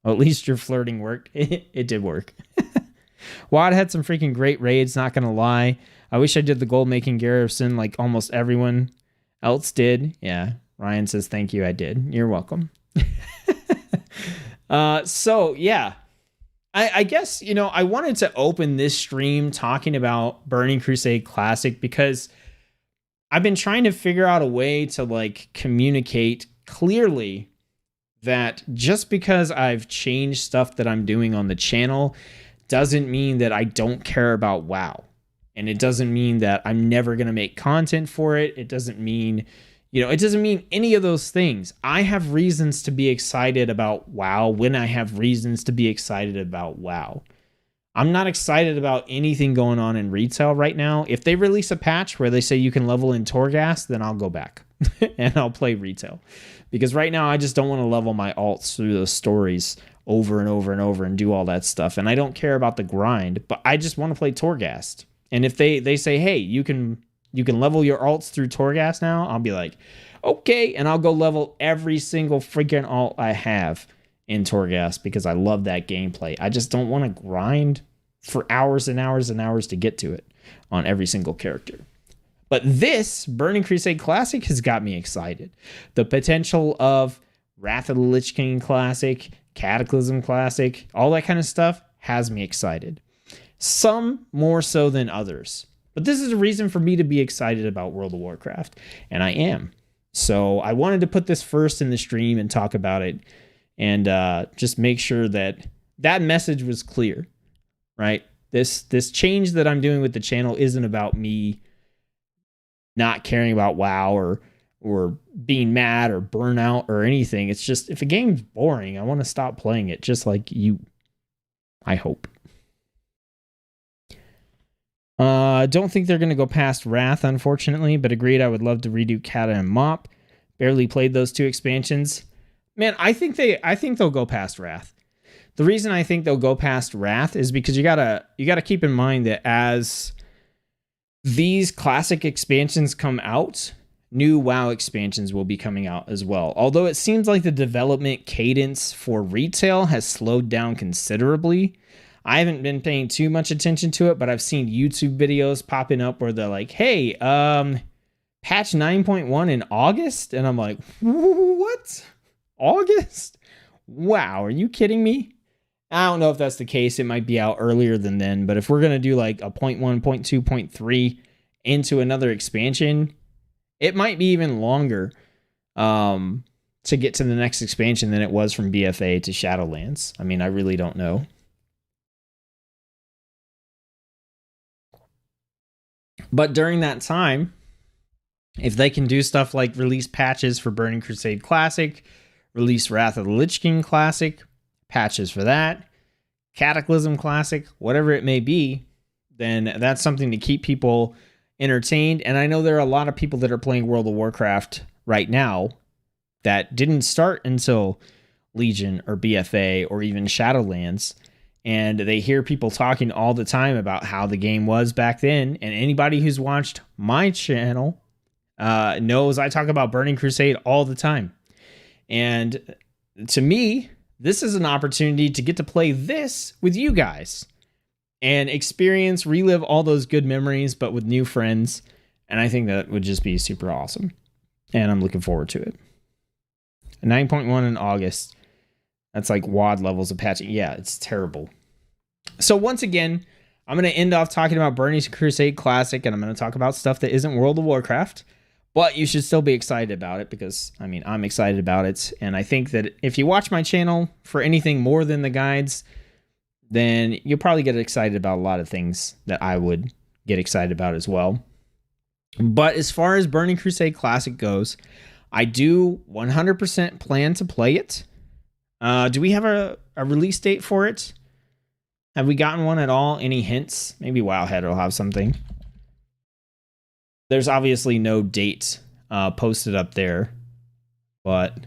[SPEAKER 1] Well, at least your flirting worked. It did work. WoD had some freaking great raids, not going to lie. I wish I did the gold making garrison like almost everyone else did. Yeah, Ryan says, thank you, I did. You're welcome. So, yeah. I guess, you know, I wanted to open this stream talking about Burning Crusade Classic because I've been trying to figure out a way to like communicate clearly that just because I've changed stuff that I'm doing on the channel doesn't mean that I don't care about WoW. And it doesn't mean that I'm never going to make content for it. It doesn't mean, you know, it doesn't mean any of those things. I have reasons to be excited about WoW when I have reasons to be excited about WoW. I'm not excited about anything going on in retail right now. If they release a patch where they say you can level in Torghast, then I'll go back and I'll play retail. Because right now I just don't want to level my alts through those stories over and over and over and do all that stuff. And I don't care about the grind, but I just want to play Torghast. And if they say, hey, you can level your alts through Torghast now, I'll be like, okay. And I'll go level every single freaking alt I have in Torghast because I love that gameplay. I just don't want to grind for hours and hours and hours to get to it on every single character. But this Burning Crusade Classic has got me excited. The potential of Wrath of the Lich King Classic, Cataclysm Classic, all that kind of stuff has me excited. Some more so than others. But this is a reason for me to be excited about World of Warcraft. And I am. So I wanted to put this first in the stream and talk about it. And just make sure that that message was clear. Right? This change that I'm doing with the channel isn't about me not caring about WoW or being mad or burnout or anything. It's just, if a game's boring, I want to stop playing it, just like you. I hope. Don't think they're going to go past Wrath, unfortunately, but agreed I would love to redo Kata and Mop. Barely played those two expansions. Man, I think they'll go past Wrath. The reason I think they'll go past Wrath is because you gotta keep in mind that as these classic expansions come out, new WoW expansions will be coming out as well. Although it seems like the development cadence for retail has slowed down considerably. I haven't been paying too much attention to it, but I've seen YouTube videos popping up where they're like, hey, patch 9.1 in August? And I'm like, what? August? Wow, are you kidding me? I don't know if that's the case. It might be out earlier than then, but if we're going to do like a 0.1, 0.2, 0.3 into another expansion, it might be even longer to get to the next expansion than it was from BFA to Shadowlands. I mean, I really don't know. But during that time, if they can do stuff like release patches for Burning Crusade Classic, release Wrath of the Lich King Classic, patches for that, Cataclysm Classic, whatever it may be, then that's something to keep people entertained. And I know there are a lot of people that are playing World of Warcraft right now that didn't start until Legion or BFA or even Shadowlands. And they hear people talking all the time about how the game was back then. And anybody who's watched my channel knows I talk about Burning Crusade all the time. And to me, this is an opportunity to get to play this with you guys and experience, relive all those good memories, but with new friends. And I think that would just be super awesome. And I'm looking forward to it. 9.1 in August. That's like WoD levels of patching. Yeah, it's terrible. So once again, I'm going to end off talking about Burning Crusade Classic, and I'm going to talk about stuff that isn't World of Warcraft. But you should still be excited about it because, I mean, I'm excited about it. And I think that if you watch my channel for anything more than the guides, then you'll probably get excited about a lot of things that I would get excited about as well. But as far as Burning Crusade Classic goes, I do 100% plan to play it. Do we have a release date for it? Have we gotten one at all? Any hints? Maybe Wowhead will have something. There's obviously no date posted up there, but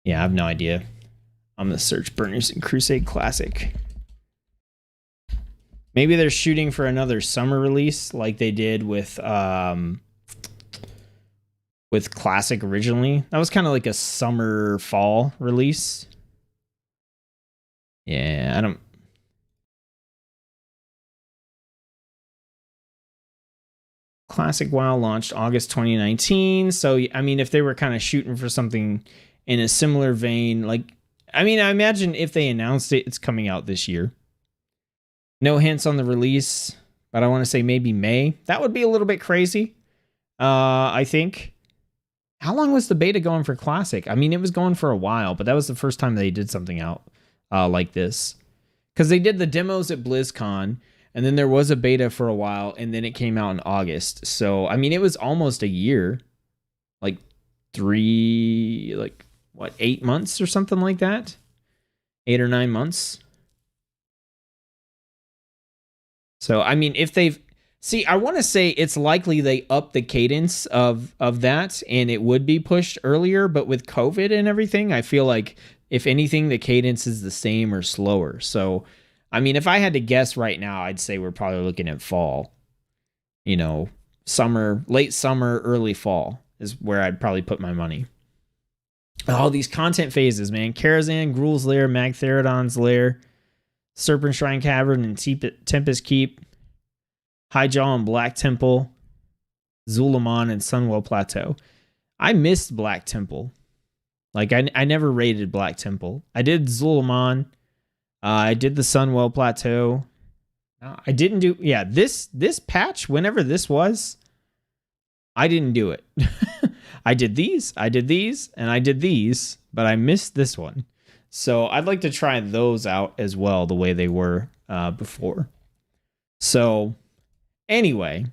[SPEAKER 1] yeah, I have no idea. I'm going to search Burning Crusade Classic. Maybe they're shooting for another summer release like they did with Classic originally. That was kind of like a summer fall release. Yeah, I don't... Classic WoW launched August 2019. So, I mean, if they were kind of shooting for something in a similar vein, like, I mean, I imagine if they announced it, it's coming out this year. No hints on the release, but I want to say maybe May. That would be a little bit crazy, I think. How long was the beta going for Classic? I mean, it was going for a while, but that was the first time they did something out like this. Because they did the demos at BlizzCon, and then there was a beta for a while, and then it came out in August. So, I mean, it was almost a year. Like 8 months or something like that? 8 or 9 months. So, I mean, if they've... See, I want to say it's likely they upped the cadence of that, and it would be pushed earlier, but with COVID and everything, I feel like, if anything, the cadence is the same or slower. So, I mean, if I had to guess right now, I'd say we're probably looking at fall. You know, summer, late summer, early fall is where I'd probably put my money. All these content phases, man. Karazhan, Gruul's Lair, Magtheridon's Lair, Serpent Shrine Cavern, and Tempest Keep, Highjaw and Black Temple, Zul'Aman and Sunwell Plateau. I missed Black Temple. Like, I never raided Black Temple. I did Zul'Aman. I did the Sunwell Plateau. I didn't do... Yeah, this patch, whenever this was, I didn't do it. I did these, and I did these, but I missed this one. So I'd like to try those out as well, the way they were before. So, anyway...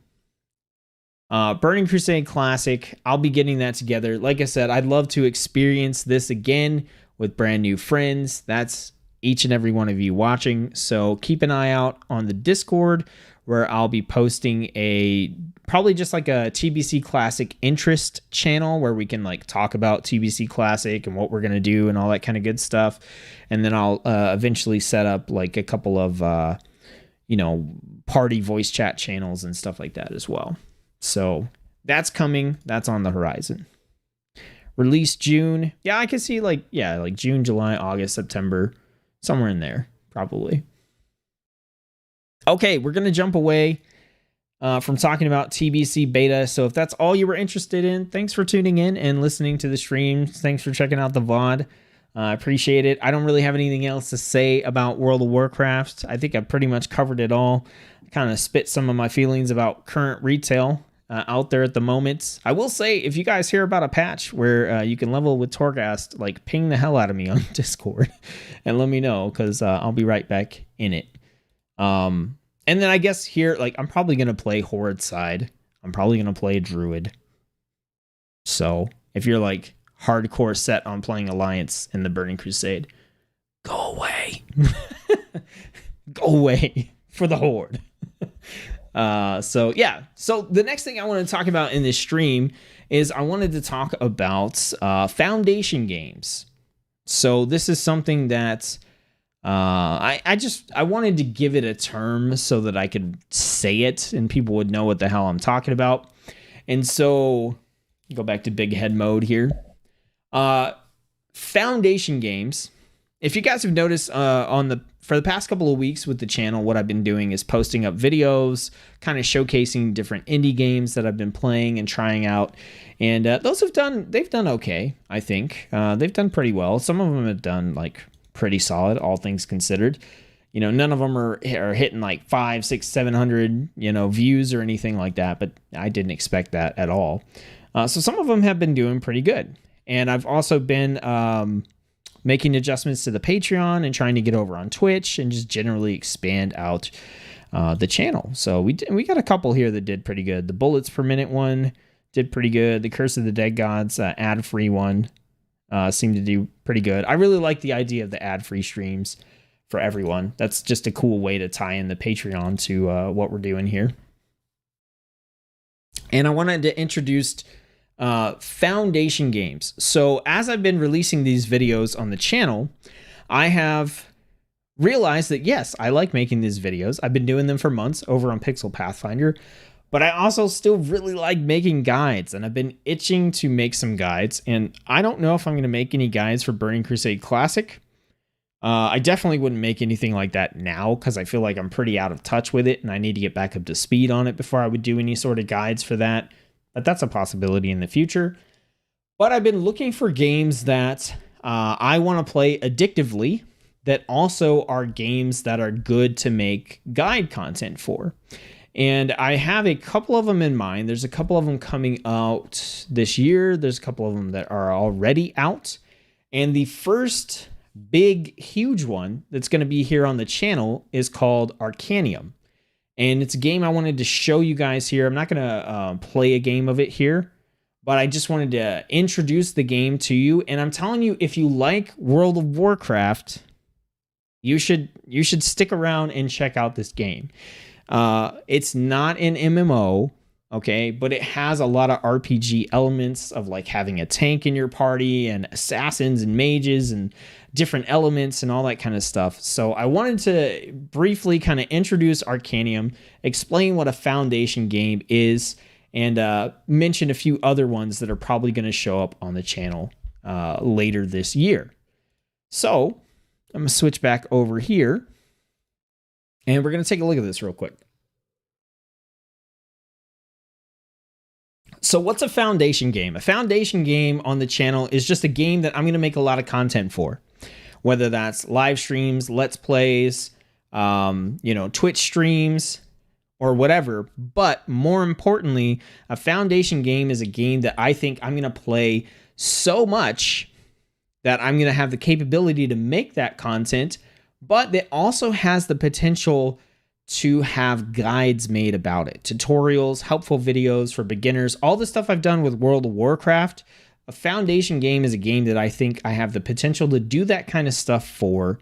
[SPEAKER 1] Burning Crusade Classic, I'll be getting that together. Like I said, I'd love to experience this again with brand new friends. That's each and every one of you watching. So keep an eye out on the Discord, where I'll be posting probably just like a TBC Classic interest channel where we can like talk about TBC Classic and what we're going to do and all that kind of good stuff. And then I'll eventually set up like a couple of, party voice chat channels and stuff like that as well. So that's coming. That's on the horizon. Release June. Yeah, I can see like June, July, August, September, somewhere in there, probably. Okay, we're going to jump away from talking about TBC Beta. So if that's all you were interested in, thanks for tuning in and listening to the stream. Thanks for checking out the VOD. I appreciate it. I don't really have anything else to say about World of Warcraft. I think I pretty much covered it all. Kind of spit some of my feelings about current retail out there at the moment. I will say, if you guys hear about a patch where you can level with Torghast, like ping the hell out of me on Discord and let me know, because I'll be right back in it. And then I guess here, like, I'm probably going to play Horde side. I'm probably going to play Druid. So if you're like hardcore set on playing Alliance in the Burning Crusade, go away. Go away for the Horde. So the next thing I want to talk about in this stream is I wanted to talk about Foundation games. So this is something that I wanted to give it a term so that I could say it and people would know what the hell I'm talking about. And so go back to big head mode here. Foundation games. If you guys have noticed for the past couple of weeks with the channel, what I've been doing is posting up videos, kind of showcasing different indie games that I've been playing and trying out. And they've done okay, I think. They've done pretty well. Some of them have done like pretty solid, all things considered. You know, none of them are hitting like 500, 600, 700, views or anything like that, but I didn't expect that at all. So some of them have been doing pretty good. And I've also been making adjustments to the Patreon and trying to get over on Twitch and just generally expand out the channel. So we got a couple here that did pretty good. The bullets per minute one did pretty good. The Curse of the Dead Gods ad-free one seemed to do pretty good. I really like the idea of the ad-free streams for everyone. That's just a cool way to tie in the Patreon to what we're doing here. And I wanted to introduce foundation games. So as I've been releasing these videos on the channel, I have realized that yes, I like making these videos. I've been doing them for months over on Pixel Pathfinder, but I also still really like making guides, and I've been itching to make some guides. And I don't know if I'm going to make any guides for Burning Crusade Classic. I definitely wouldn't make anything like that now because I feel like I'm pretty out of touch with it and I need to get back up to speed on it before I would do any sort of guides for that. But that's a possibility in the future. But I've been looking for games that I want to play addictively that also are games that are good to make guide content for. And I have a couple of them in mind. There's a couple of them coming out this year. There's a couple of them that are already out. And the first big, huge one that's going to be here on the channel is called Arcanium. And it's a game I wanted to show you guys here. I'm not going to play a game of it here, but I just wanted to introduce the game to you. And I'm telling you, if you like World of Warcraft, you should stick around and check out this game. It's not an MMO, okay, but it has a lot of RPG elements of like having a tank in your party and assassins and mages and different elements and all that kind of stuff. So I wanted to briefly kind of introduce Arcanium, explain what a foundation game is, and mention a few other ones that are probably going to show up on the channel later this year. So I'm going to switch back over here, and we're going to take a look at this real quick. So what's a foundation game? A foundation game on the channel is just a game that I'm going to make a lot of content for. Whether that's live streams, let's plays, Twitch streams, or whatever. But more importantly, a foundation game is a game that I think I'm going to play so much that I'm going to have the capability to make that content, but that also has the potential to have guides made about it, tutorials, helpful videos for beginners, all the stuff I've done with World of Warcraft. A foundation game is a game that I think I have the potential to do that kind of stuff for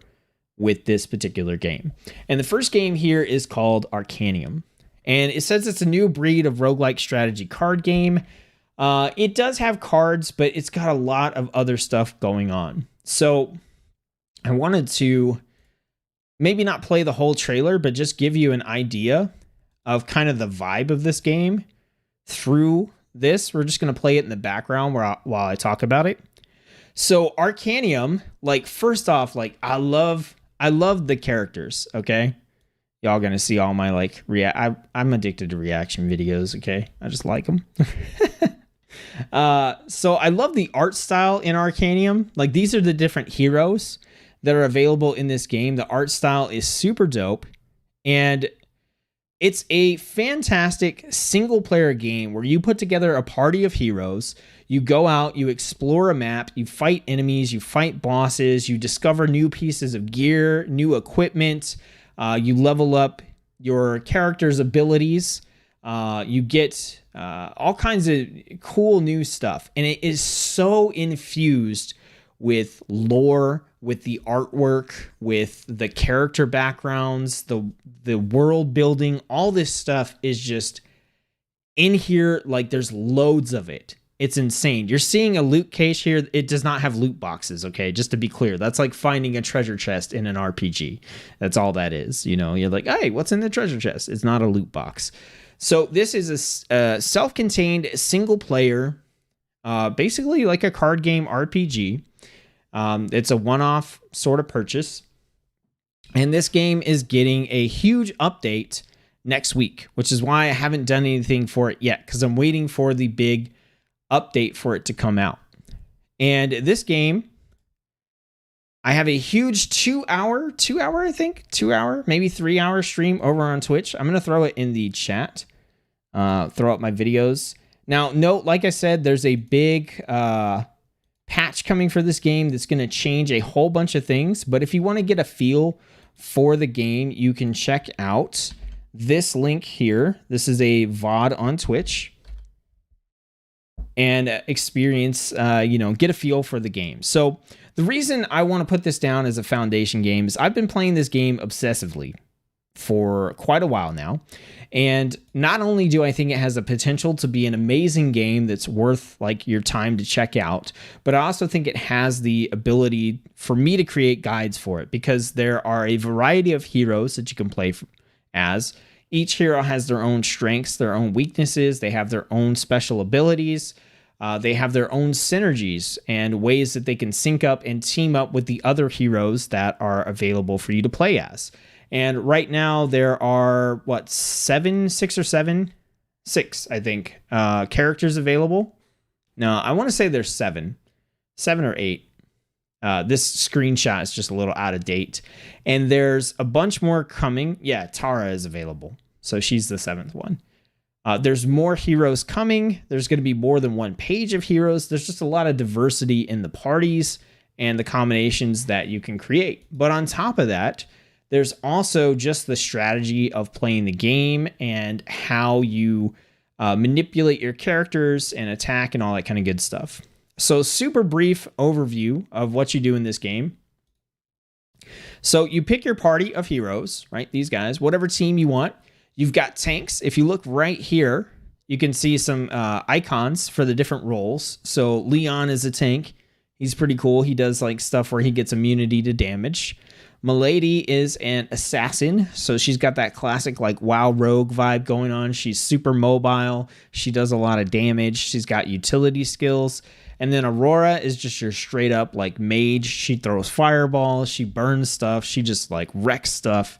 [SPEAKER 1] with this particular game. And the first game here is called Arcanium. And it says it's a new breed of roguelike strategy card game. It does have cards, but it's got a lot of other stuff going on. So I wanted to maybe not play the whole trailer, but just give you an idea of kind of the vibe of this game through this. We're just going to play it in the background while I talk about it. So Arcanium, like, first off, like, I love the characters, okay? Y'all going to see all my, like, I'm addicted to reaction videos, okay? I just like them. So I love the art style in Arcanium. Like, these are the different heroes that are available in this game. The art style is super dope, and it's a fantastic single-player game where you put together a party of heroes. You go out, you explore a map, you fight enemies, you fight bosses, you discover new pieces of gear, new equipment, you level up your character's abilities, you get all kinds of cool new stuff. And it is so infused with lore, with the artwork, with the character backgrounds, the world building. All this stuff is just in here. Like, there's loads of it. It's insane. You're seeing a loot case here. It does not have loot boxes, okay? Just to be clear, that's like finding a treasure chest in an RPG. That's all that is. You know, you're like, hey, what's in the treasure chest? It's not a loot box. So this is a self-contained single player, basically like a card game RPG. It's a one-off sort of purchase. And this game is getting a huge update next week, which is why I haven't done anything for it yet, because I'm waiting for the big update for it to come out. And this game I have a huge 2 hour, I think, 2 hour, maybe 3 hour stream over on Twitch. I'm going to throw it in the chat, throw up my videos. Now, note, like I said, there's a big patch coming for this game that's going to change a whole bunch of things. But if you want to get a feel for the game, you can check out this link here. This is a VOD on Twitch, and experience, get a feel for the game. So the reason I want to put this down as a foundation game is I've been playing this game obsessively for quite a while now. And not only do I think it has the potential to be an amazing game that's worth like your time to check out, but I also think it has the ability for me to create guides for it, because there are a variety of heroes that you can play as. Each hero has their own strengths, their own weaknesses. They have their own special abilities. They have their own synergies and ways that they can sync up and team up with the other heroes that are available for you to play as. And right now there are, six, I think, characters available. No, I want to say there's seven or eight. This screenshot is just a little out of date. And there's a bunch more coming. Yeah, Tara is available. So she's the 7th one. There's more heroes coming. There's going to be more than one page of heroes. There's just a lot of diversity in the parties and the combinations that you can create. But on top of that, there's also just the strategy of playing the game and how you manipulate your characters and attack and all that kind of good stuff. So super brief overview of what you do in this game. So you pick your party of heroes, right? These guys, whatever team you want. You've got tanks. If you look right here, you can see some icons for the different roles. So Leon is a tank. He's pretty cool. He does like stuff where he gets immunity to damage. Milady is an assassin. So she's got that classic like WoW rogue vibe going on. She's super mobile. She does a lot of damage. She's got utility skills. And then Aurora is just your straight up like mage. She throws fireballs. She burns stuff. She just like wrecks stuff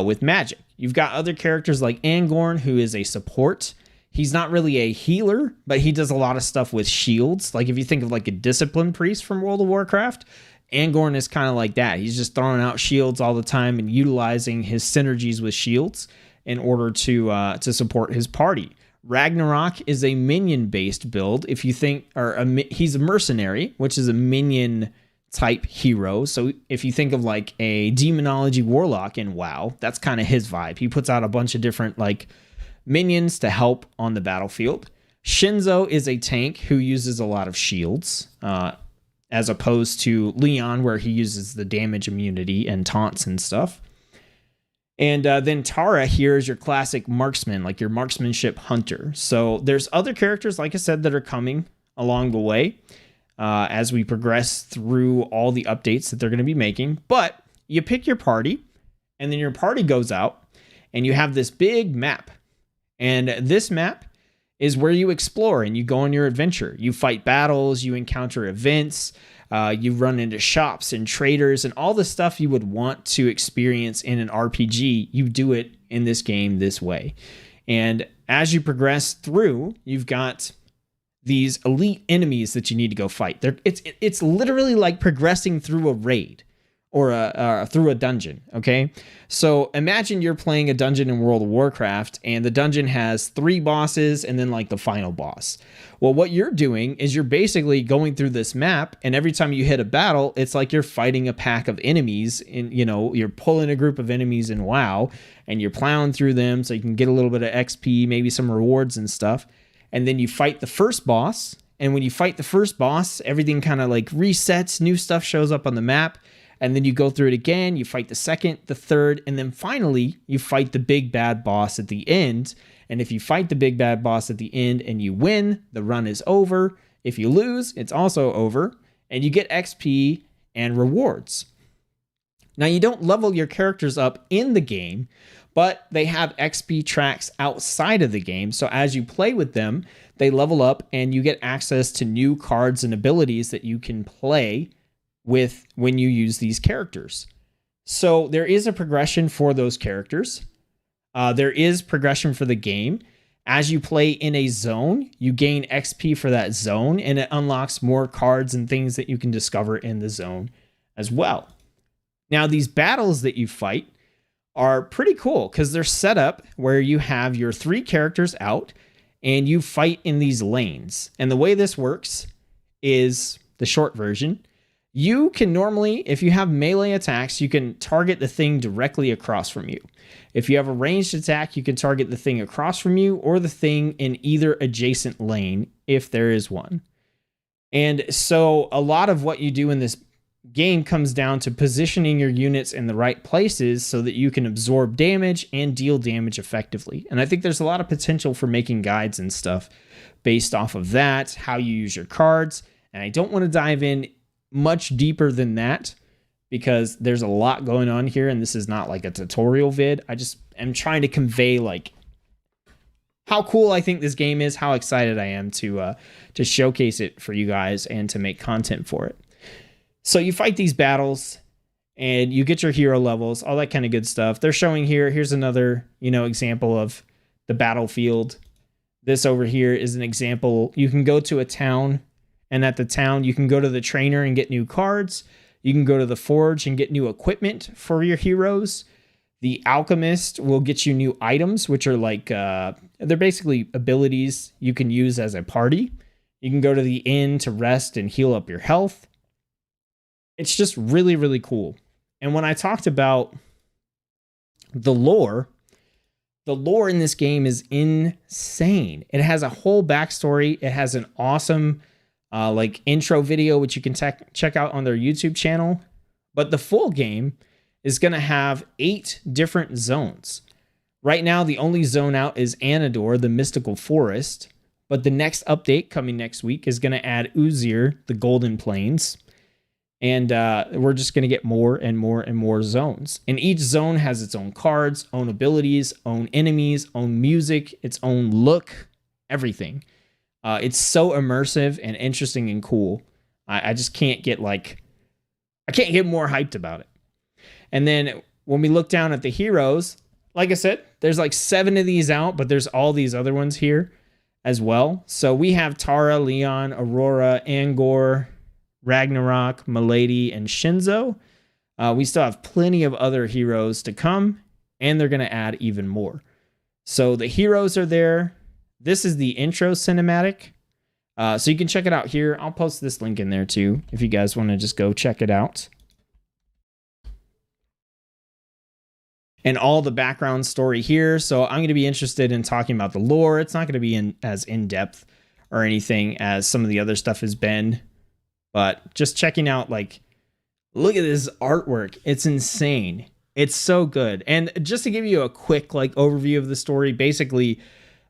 [SPEAKER 1] with magic. You've got other characters like Angorn, who is a support. He's not really a healer, but he does a lot of stuff with shields. Like if you think of like a discipline priest from World of Warcraft, Angorn is kind of like that. He's just throwing out shields all the time and utilizing his synergies with shields in order to support his party. Ragnarok is a minion-based build. If you think, he's a mercenary, which is a minion type hero. So if you think of like a demonology warlock in WoW, that's kind of his vibe. He puts out a bunch of different like minions to help on the battlefield. Shinzo is a tank who uses a lot of shields, as opposed to Leon, where he uses the damage immunity and taunts and stuff. And then Tara here is your classic marksman, like your marksmanship hunter. So there's other characters, like I said, that are coming along the way as we progress through all the updates that they're going to be making. But you pick your party, and then your party goes out, and you have this big map. And this map is where you explore and you go on your adventure. You fight battles, you encounter events, you run into shops and traders, and all the stuff you would want to experience in an RPG, you do it in this game this way. And as you progress through, you've got these elite enemies that you need to go fight. It's literally like progressing through a raid or through a dungeon, okay? So imagine you're playing a dungeon in World of Warcraft, and the dungeon has 3 bosses and then like the final boss. Well, what you're doing is you're basically going through this map, and every time you hit a battle, it's like you're fighting a pack of enemies, and you're pulling a group of enemies in WoW, and you're plowing through them so you can get a little bit of XP, maybe some rewards and stuff. And then you fight the first boss, and when you fight the first boss, everything kind of like resets, new stuff shows up on the map. And then you go through it again, you fight the second, the third, and then finally you fight the big bad boss at the end. And if you fight the big bad boss at the end and you win, the run is over. If you lose, it's also over. And you get XP and rewards. Now, you don't level your characters up in the game, but they have XP tracks outside of the game. So as you play with them, they level up and you get access to new cards and abilities that you can play with when you use these characters. So there is a progression for those characters. There is progression for the game. As you play in a zone, you gain XP for that zone, and it unlocks more cards and things that you can discover in the zone as well. Now, these battles that you fight are pretty cool because they're set up where you have your 3 characters out and you fight in these lanes. And the way this works is the short version. You can normally, if you have melee attacks, you can target the thing directly across from you. If you have a ranged attack, you can target the thing across from you or the thing in either adjacent lane, if there is one. And so a lot of what you do in this game comes down to positioning your units in the right places so that you can absorb damage and deal damage effectively. And I think there's a lot of potential for making guides and stuff based off of that, how you use your cards. And I don't want to dive in much deeper than that because there's a lot going on here and this is not like a tutorial vid. I just am trying to convey like how cool I think this game is, how excited I am to showcase it for you guys and to make content for it. So you fight these battles and you get your hero levels, all that kind of good stuff. They're showing here's another, example of the battlefield. This over here is an example. You can go to a town, and at the town, you can go to the trainer and get new cards. You can go to the forge and get new equipment for your heroes. The alchemist will get you new items, which are like, they're basically abilities you can use as a party. You can go to the inn to rest and heal up your health. It's just really, really cool. And when I talked about the lore in this game is insane. It has a whole backstory. It has an awesome intro video, which you can check out on their YouTube channel. But the full game is going to have 8 different zones. Right now, the only zone out is Anador, the mystical forest. But the next update coming next week is going to add Uzir, the Golden Plains. And we're just going to get more and more and more zones. And each zone has its own cards, own abilities, own enemies, own music, its own look, everything. It's so immersive and interesting and cool. I just can't get I can't get more hyped about it. And then when we look down at the heroes, like I said, there's like 7 of these out, but there's all these other ones here as well. So we have Tara, Leon, Aurora, Angor, Ragnarok, Milady, and Shinzo. We still have plenty of other heroes to come, and they're going to add even more. So the heroes are there. This is the intro cinematic. So you can check it out here. I'll post this link in there too, if you guys want to just go check it out. And all the background story here. So I'm going to be interested in talking about the lore. It's not going to be as in-depth or anything as some of the other stuff has been. But just checking out, look at this artwork. It's insane. It's so good. And just to give you a quick overview of the story, basically,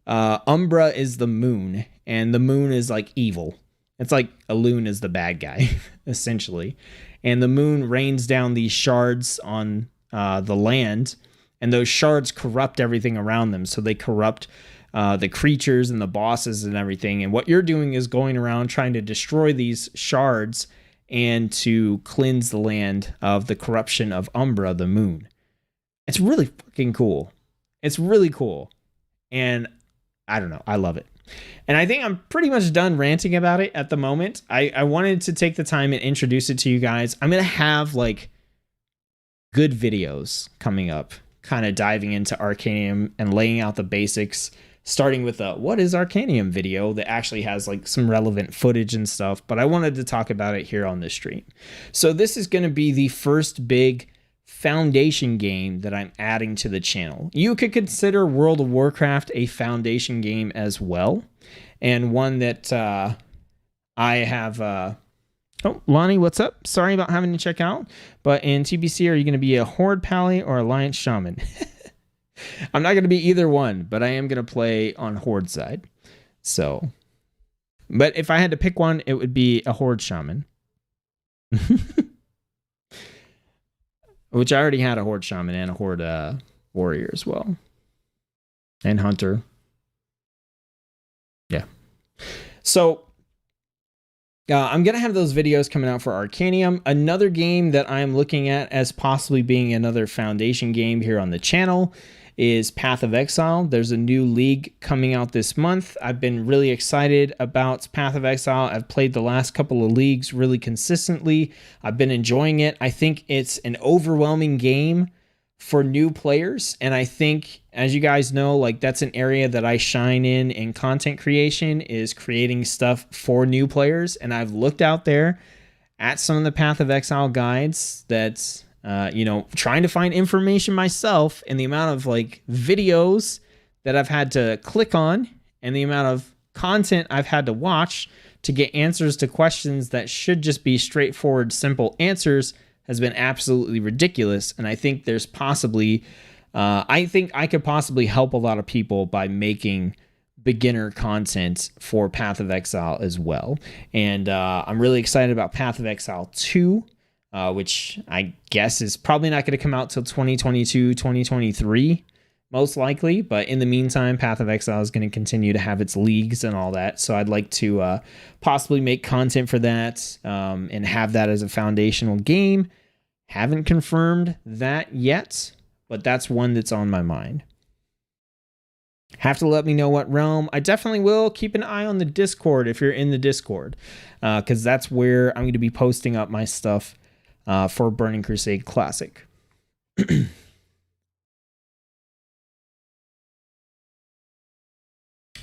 [SPEAKER 1] Umbra is the moon, and the moon is evil. It's like Elune is the bad guy, essentially. And the moon rains down these shards on the land, and those shards corrupt everything around them. So they corrupt the creatures and the bosses and everything. And what you're doing is going around trying to destroy these shards and to cleanse the land of the corruption of Umbra, the moon. It's really fucking cool. It's really cool. And I don't know. I love it. And I think I'm pretty much done ranting about it at the moment. I wanted to take the time and introduce it to you guys. I'm going to have good videos coming up, kind of diving into Arcanium and laying out the basics, starting with a what is Arcanium video that actually has some relevant footage and stuff. But I wanted to talk about it here on this stream. So this is going to be the first big foundation game that I'm adding to the channel. You could consider World of Warcraft a foundation game as well, and one that I have. Oh, Lonnie, what's up? Sorry about having to check out, but in TBC, are you going to be a Horde Pally or Alliance Shaman? I'm not going to be either one, but I am going to play on Horde side. So, but if I had to pick one, it would be a Horde Shaman. Which I already had a Horde Shaman and a Horde Warrior as well. And Hunter. Yeah. So, I'm going to have those videos coming out for Arcanium. Another game that I'm looking at as possibly being another foundation game here on the channel is Path of Exile. There's a new league coming out this month. I've been really excited about Path of Exile. I've played the last couple of leagues really consistently. I've been enjoying it. I think it's an overwhelming game for new players, and I think, as you guys know, like that's an area that I shine in content creation, is creating stuff for new players. And I've looked out there at some of the Path of Exile guides that's trying to find information myself, and the amount of like videos that I've had to click on and the amount of content I've had to watch to get answers to questions that should just be straightforward, simple answers has been absolutely ridiculous. And I think there's possibly, I think I could possibly help a lot of people by making beginner content for Path of Exile as well. And I'm really excited about Path of Exile 2, which I guess is probably not going to come out till 2022, 2023, most likely. But in the meantime, Path of Exile is going to continue to have its leagues and all that. So I'd like to possibly make content for that and have that as a foundational game. Haven't confirmed that yet, but that's one that's on my mind. Have to let me know what realm. I definitely will. Keep an eye on the Discord if you're in the Discord, because that's where I'm going to be posting up my stuff for Burning Crusade Classic.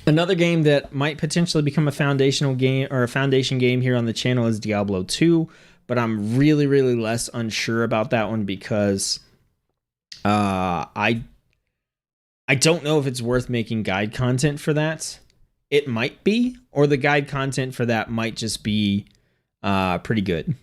[SPEAKER 1] Another game that might potentially become a foundational game or a foundation game here on the channel is Diablo 2, but I'm really, really less unsure about that one because I don't know if it's worth making guide content for that. It might be, or the guide content for that might just be pretty good.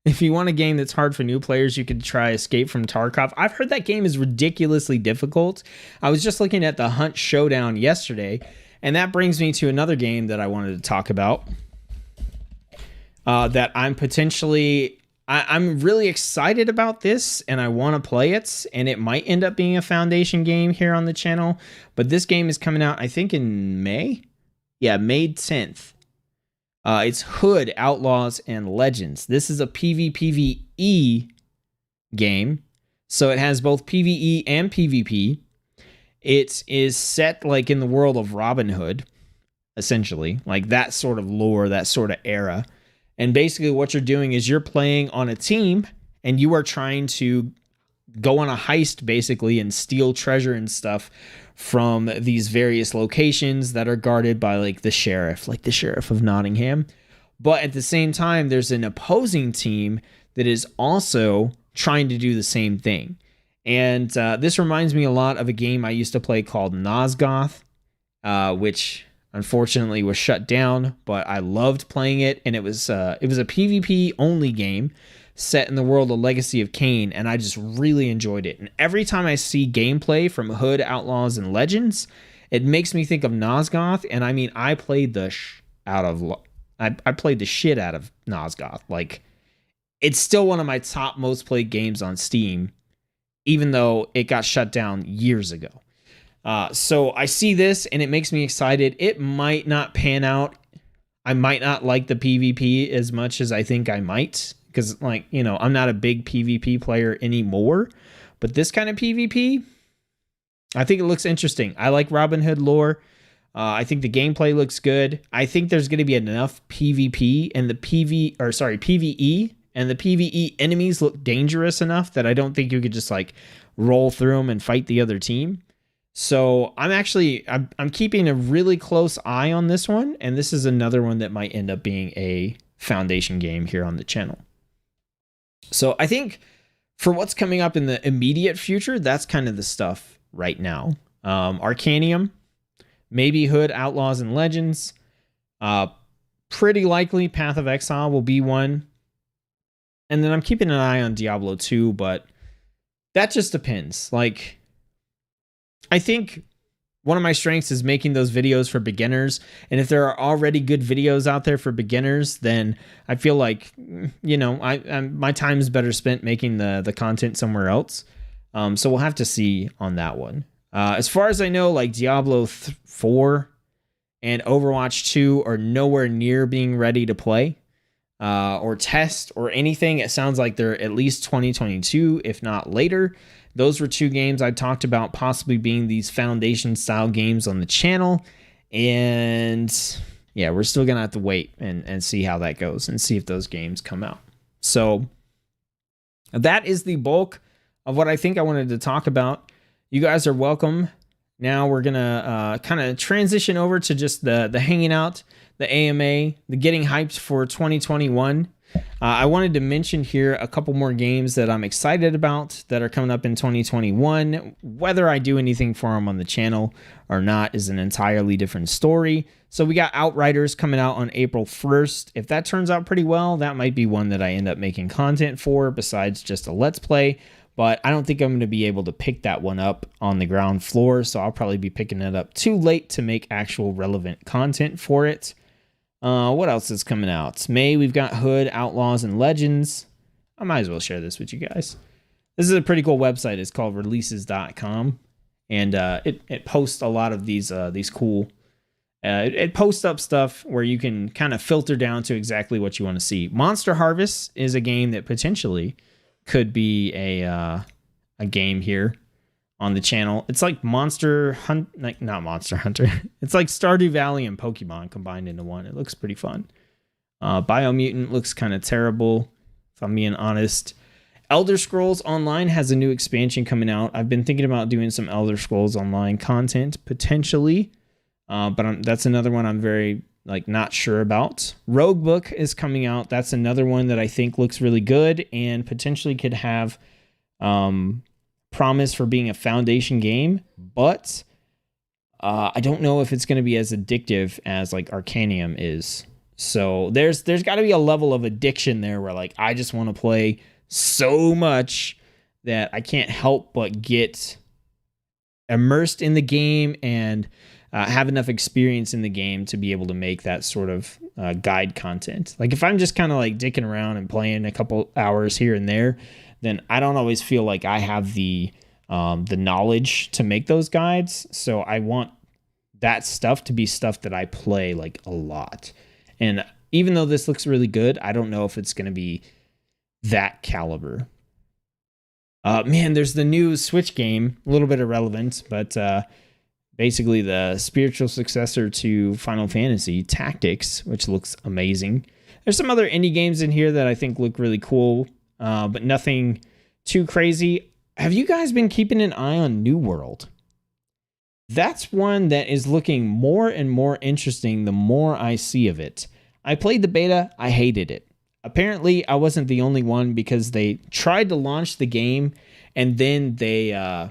[SPEAKER 1] If you want a game that's hard for new players, you could try Escape from Tarkov. I've heard that game is ridiculously difficult. I was just looking at the Hunt Showdown yesterday, and that brings me to another game that I wanted to talk about. That I'm potentially, I'm really excited about this, and I want to play it, and it might end up being a foundation game here on the channel. But this game is coming out, I think, in May. Yeah, May 10th. It's Hood, Outlaws, and Legends. This is a PvPvE game, so it has both PvE and PvP. It is set like in the world of Robin Hood, essentially, like that sort of lore, that sort of era. And basically what you're doing is you're playing on a team, and you are trying to go on a heist, basically, and steal treasure and stuff from these various locations that are guarded by like the sheriff of Nottingham. But at the same time, there's an opposing team that is also trying to do the same thing. And this reminds me a lot of a game I used to play called Nosgoth, which unfortunately was shut down, but I loved playing it. And it was a PvP only game set in the world of Legacy of Kain, and I just really enjoyed it. And every time I see gameplay from Hood, Outlaws, and Legends, it makes me think of Nosgoth. And I mean, I played the shit out of Nosgoth. Like, it's still one of my top most played games on Steam, even though it got shut down years ago. So I see this, and it makes me excited. It might not pan out. I might not like the PvP as much as I think I might, because, like, you know, I'm not a big PvP player anymore. But this kind of PvP, I think it looks interesting. I like Robin Hood lore. I think the gameplay looks good. I think there's going to be enough PvP and the PvE, and the PvE enemies look dangerous enough that I don't think you could just like roll through them and fight the other team. So I'm keeping a really close eye on this one, and this is another one that might end up being a foundation game here on the channel. So I think for what's coming up in the immediate future, that's kind of the stuff right now. Arcanium, maybe Hood, Outlaws, and Legends. Pretty likely Path of Exile will be one. And then I'm keeping an eye on Diablo 2, but that just depends. Like, I think one of my strengths is making those videos for beginners. And if there are already good videos out there for beginners, then I feel like, you know, my time is better spent making the content somewhere else. So we'll have to see on that one. As far as I know, like Diablo 4 and Overwatch 2 are nowhere near being ready to play. or test or anything. It sounds like they're at least 2022, if not later. Those were 2 games I talked about possibly being these foundation style games on the channel. And yeah, we're still going to have to wait and see how that goes and see if those games come out. So that is the bulk of what I think I wanted to talk about. You guys are welcome. Now we're going to kind of transition over to just the hanging out, the AMA, the getting hyped for 2021. I wanted to mention here a couple more games that I'm excited about that are coming up in 2021. Whether I do anything for them on the channel or not is an entirely different story. So we got Outriders coming out on April 1st. If that turns out pretty well, that might be one that I end up making content for besides just a Let's Play. But I don't think I'm going to be able to pick that one up on the ground floor, so I'll probably be picking it up too late to make actual relevant content for it. What else is coming out? May, we've got Hood, Outlaws, and Legends. I might as well share this with you guys. This is a pretty cool website. It's called releases.com, and it posts a lot of these cool... it posts up stuff where you can kind of filter down to exactly what you want to see. Monster Harvest is a game that potentially could be a game here on the channel. It's like Monster Hunt, like not Monster Hunter. It's like Stardew Valley and Pokemon combined into one. It looks pretty fun. Biomutant looks kind of terrible, if I'm being honest. Elder Scrolls Online has a new expansion coming out. I've been thinking about doing some Elder Scrolls Online content potentially, but that's another one I'm very not sure about. Roguebook is coming out. That's another one that I think looks really good and potentially could have promise for being a foundation game, but I don't know if it's going to be as addictive as Arcanium is. So there's got to be a level of addiction there where I just want to play so much that I can't help but get immersed in the game and have enough experience in the game to be able to make that sort of guide content. If I'm just kind of dicking around and playing a couple hours here and there, then I don't always feel like I have the knowledge to make those guides. So I want that stuff to be stuff that I play a lot. And even though this looks really good, I don't know if it's going to be that caliber. Man, there's the new Switch game, a little bit irrelevant, but basically the spiritual successor to Final Fantasy Tactics, which looks amazing. There's some other indie games in here that I think look really cool, but nothing too crazy. Have you guys been keeping an eye on New World? That's one that is looking more and more interesting the more I see of it. I played the beta. I hated it. Apparently, I wasn't the only one because they tried to launch the game and then they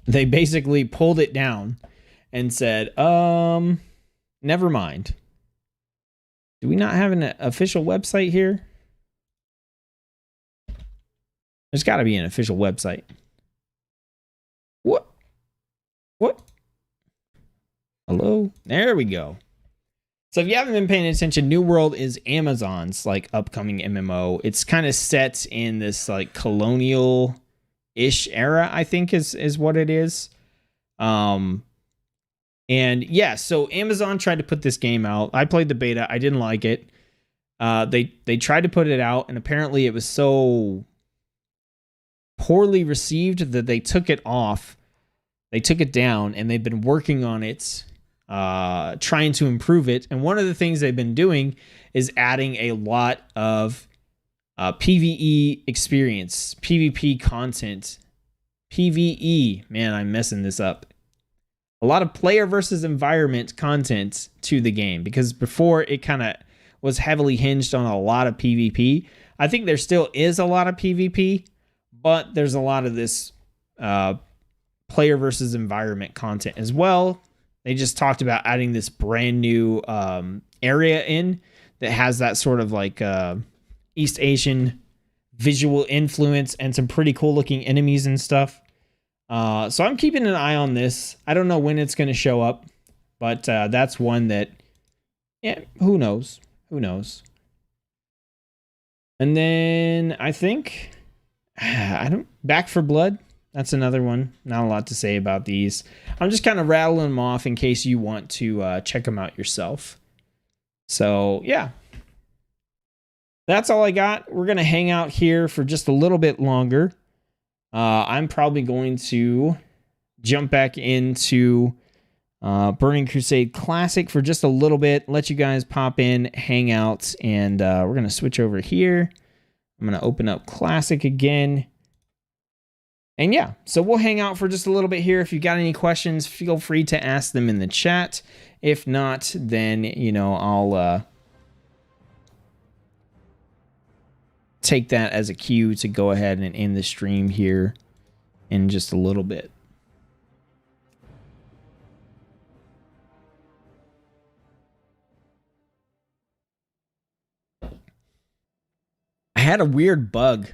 [SPEAKER 1] basically pulled it down and said, never mind. Do we not have an official website here? There's got to be an official website. What? Hello? There we go. So if you haven't been paying attention, New World is Amazon's upcoming MMO. It's kind of set in this colonial-ish era, I think is what it is. And yeah, so Amazon tried to put this game out. I played the beta. I didn't like it. They tried to put it out, and apparently it was so poorly received that they took it off. They took it down, and they've been working on it, trying to improve it. And one of the things they've been doing is adding a lot of PvE experience, PvP content, PvE. Man, I'm messing this up. A lot of player versus environment content to the game, because before it kind of was heavily hinged on a lot of PvP. I think there still is a lot of PvP, but there's a lot of this player versus environment content as well. They just talked about adding this brand new area in that has that sort of East Asian visual influence and some pretty cool looking enemies and stuff. So I'm keeping an eye on this. I don't know when it's going to show up, but that's one that, yeah, who knows? Who knows? And then I think, Back for Blood. That's another one. Not a lot to say about these. I'm just kind of rattling them off in case you want to check them out yourself. So, yeah. that's all I got. We're going to hang out here for just a little bit longer. I'm probably going to jump back into Burning Crusade Classic for just a little bit. Let you guys pop in, hang out, and we're going to switch over here. I'm going to open up Classic again. And yeah, so we'll hang out for just a little bit here. If you got any questions, feel free to ask them in the chat. If not, then, you know, I'll take that as a cue to go ahead and end the stream here in just a little bit. I had a weird bug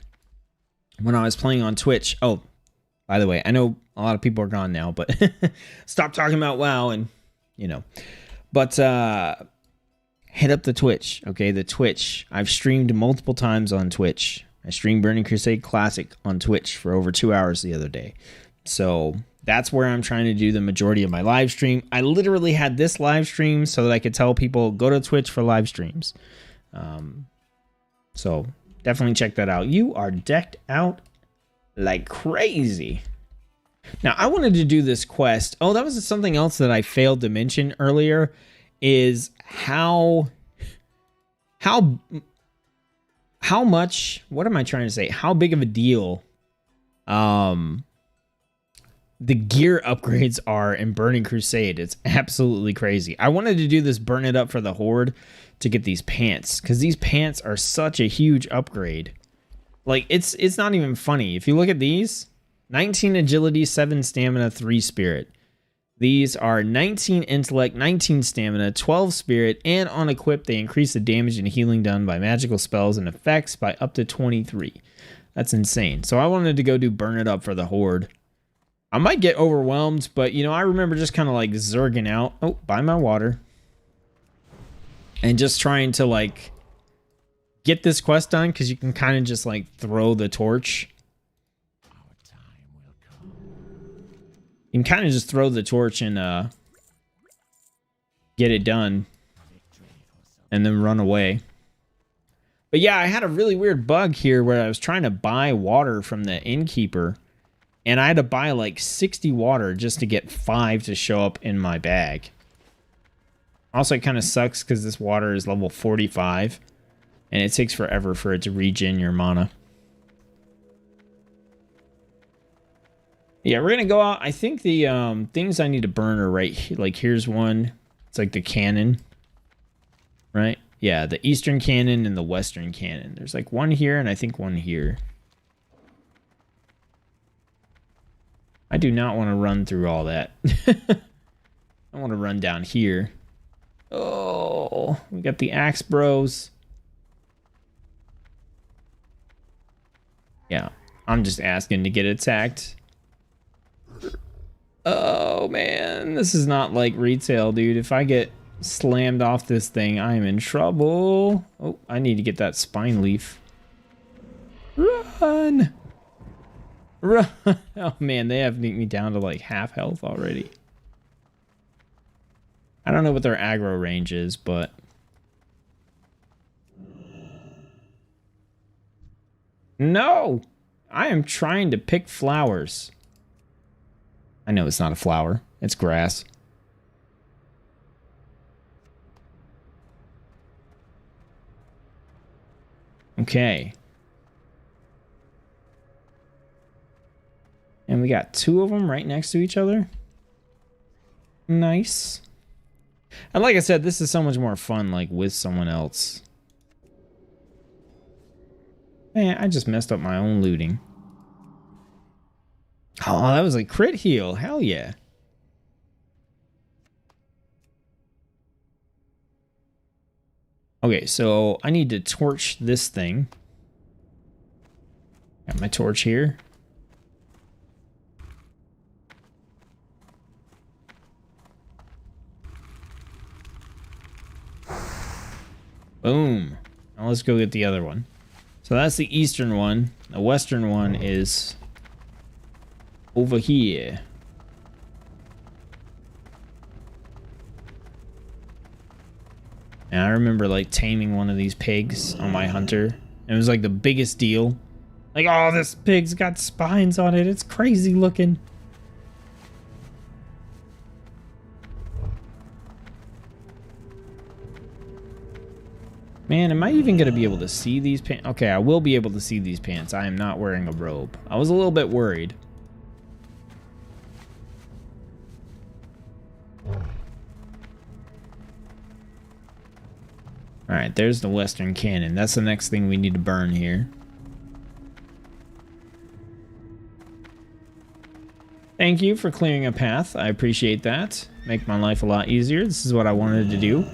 [SPEAKER 1] when I was playing on Twitch. Oh, by the way, I know a lot of people are gone now, but stop talking about WoW and, you know. But hit up the Twitch, okay? The Twitch. I've streamed multiple times on Twitch. I streamed Burning Crusade Classic on Twitch for over 2 hours the other day. So that's where I'm trying to do the majority of my live stream. I literally had this live stream so that I could tell people, go to Twitch for live streams. So definitely check that out. You are decked out like crazy. Now, I wanted to do this quest. Oh, that was something else that I failed to mention earlier, is how much, what am I trying to say? How big of a deal the gear upgrades are in Burning Crusade. It's absolutely crazy. I wanted to do this burn it up for the Horde to get these pants, because these pants are such a huge upgrade. Like, it's not even funny. If you look at these, 19 agility, 7 stamina, 3 spirit. These are 19 intellect, 19 stamina, 12 spirit, and on equip, they increase the damage and healing done by magical spells and effects by up to 23. That's insane. So I wanted to go do burn it up for the Horde. I might get overwhelmed, but, you know, I remember just kind of like zerging out. Oh, buy my water. And just trying to, like, get this quest done, because you can kind of just, like, throw the torch. You can kind of just throw the torch and get it done. And then run away. But yeah, I had a really weird bug here where I was trying to buy water from the innkeeper. And I had to buy like 60 water just to get 5 to show up in my bag. Also, it kind of sucks because this water is level 45. And it takes forever for it to regen your mana. Yeah, we're going to go out. I think the things I need to burn are right here. Like, here's one. It's like the cannon. Right? Yeah, the eastern cannon and the western cannon. There's like one here and I think one here. I do not want to run through all that. I want to run down here. Oh, we got the axe bros. Yeah, I'm just asking to get attacked. Oh, man. This is not like retail, dude. If I get slammed off this thing, I am in trouble. Oh, I need to get that spine leaf. Run! Run! Oh, man. They have me down to like half health already. I don't know what their aggro range is, but... No! I am trying to pick flowers. I know it's not a flower. It's grass. Okay. And we got 2 of them right next to each other. Nice. And like I said, this is so much more fun, like, with someone else. Man, I just messed up my own looting. Oh, that was a crit heal. Hell yeah. Okay, so I need to torch this thing. Got my torch here. Boom. Now let's go get the other one. So that's the eastern one. The western one is over here. And I remember like taming one of these pigs on my hunter. It was like the biggest deal. Like, oh, this pig's got spines on it. It's crazy looking. Man, am I even going to be able to see these pants? Okay, I will be able to see these pants. I am not wearing a robe. I was a little bit worried. Alright, there's the Western Cannon. That's the next thing we need to burn here. Thank you for clearing a path. I appreciate that. Make my life a lot easier. This is what I wanted to do.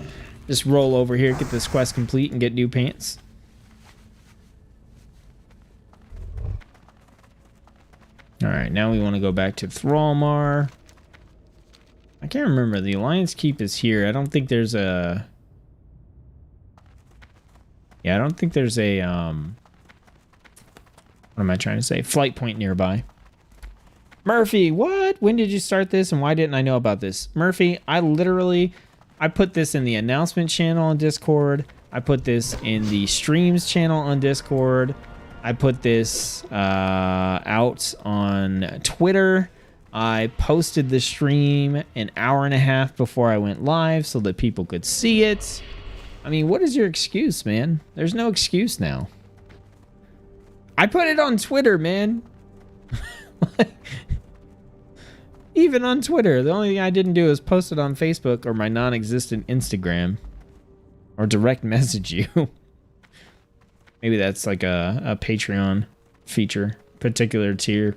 [SPEAKER 1] Just roll over here, get this quest complete, and get new pants. Alright, now we want to go back to Thrallmar. I can't remember. The Alliance Keep is here. I don't think there's a... Yeah, I don't think there's a... What am I trying to say? Flight point nearby. Murphy, what? When did you start this, and why didn't I know about this? Murphy, I put this in the announcement channel on Discord. I put this in the streams channel on Discord. I put this out on Twitter. I posted the stream an hour and a half before I went live so that people could see it. I mean, what is your excuse, man? There's no excuse now. I put it on Twitter, man. Even on Twitter. The only thing I didn't do is post it on Facebook or my non-existent Instagram. Or direct message you. Maybe that's like a Patreon feature. Particular tier.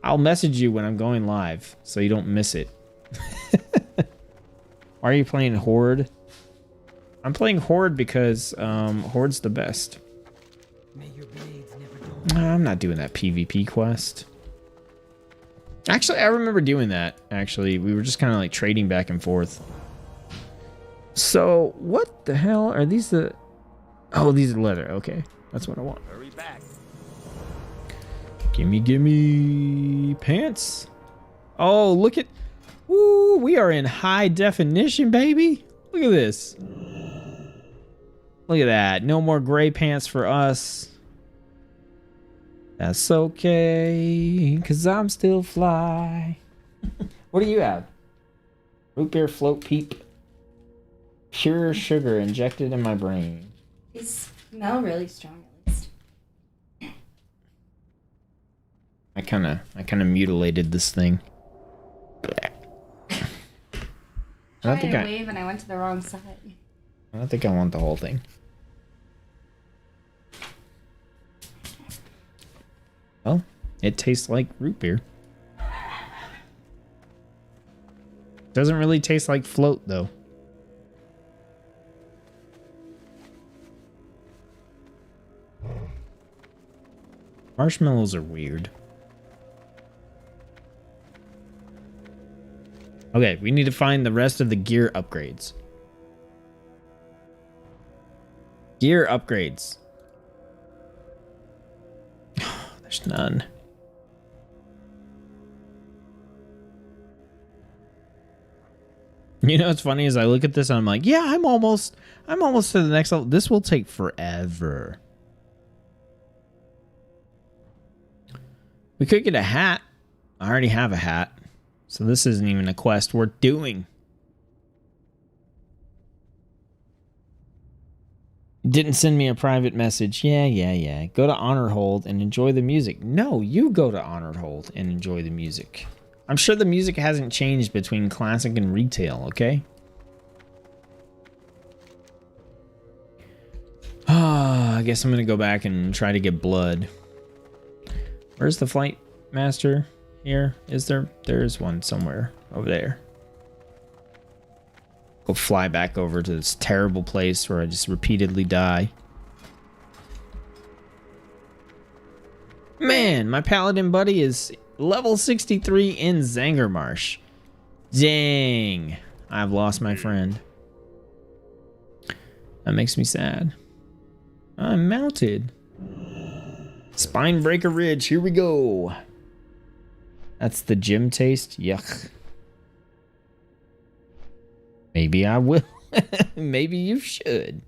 [SPEAKER 1] I'll message you when I'm going live so you don't miss it. Why are you playing Horde? I'm playing Horde because Horde's the best. I'm not doing that PvP quest. Actually, I remember doing that, actually. We were just kind of like trading back and forth. So, what the hell are these? Oh, these are leather. Okay, that's what I want. Hurry back. Gimme pants. Oh, look at... Woo, we are in high definition, baby. Look at this. Look at that. No more gray pants for us. That's okay, because I'm still fly. What do you have? Root beer float peep. Pure sugar injected in my brain.
[SPEAKER 2] These smell really strong, at least.
[SPEAKER 1] I kind of mutilated this thing.
[SPEAKER 2] I tried to wave and I went to the wrong side.
[SPEAKER 1] I don't think I want the whole thing. Well, it tastes like root beer. Doesn't really taste like float, though. Marshmallows are weird. Okay, we need to find the rest of the gear upgrades. Gear upgrades. There's none. You know what's funny is I look at this and I'm like, yeah, I'm almost to the next level. This will take forever. We could get a hat. I already have a hat. So this isn't even a quest worth doing. Didn't send me a private message. Yeah. Go to Honored Hold and enjoy the music. No, you go to Honored Hold and enjoy the music. I'm sure the music hasn't changed between classic and retail, okay? I guess I'm going to go back and try to get blood. Where's the flight master here? Is there? There is one somewhere over there. Go fly back over to this terrible place where I just repeatedly die. Man, my paladin buddy is level 63 in Zangermarsh. Dang. I've lost my friend. That makes me sad. I'm mounted. Spinebreaker Ridge, here we go. That's the gym taste. Yuck. Maybe I will. Maybe you should.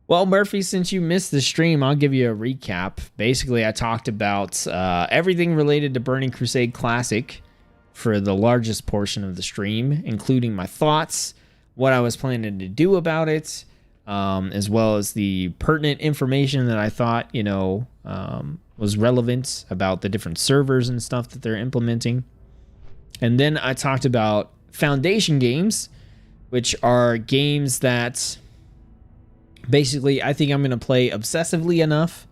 [SPEAKER 1] Well, Murphy, since you missed the stream, I'll give you a recap. Basically, I talked about everything related to Burning Crusade Classic for the largest portion of the stream, including my thoughts, what I was planning to do about it, as well as the pertinent information that I thought, was relevant about the different servers and stuff that they're implementing. And then I talked about Foundation games, which are games that basically I think I'm going to play obsessively enough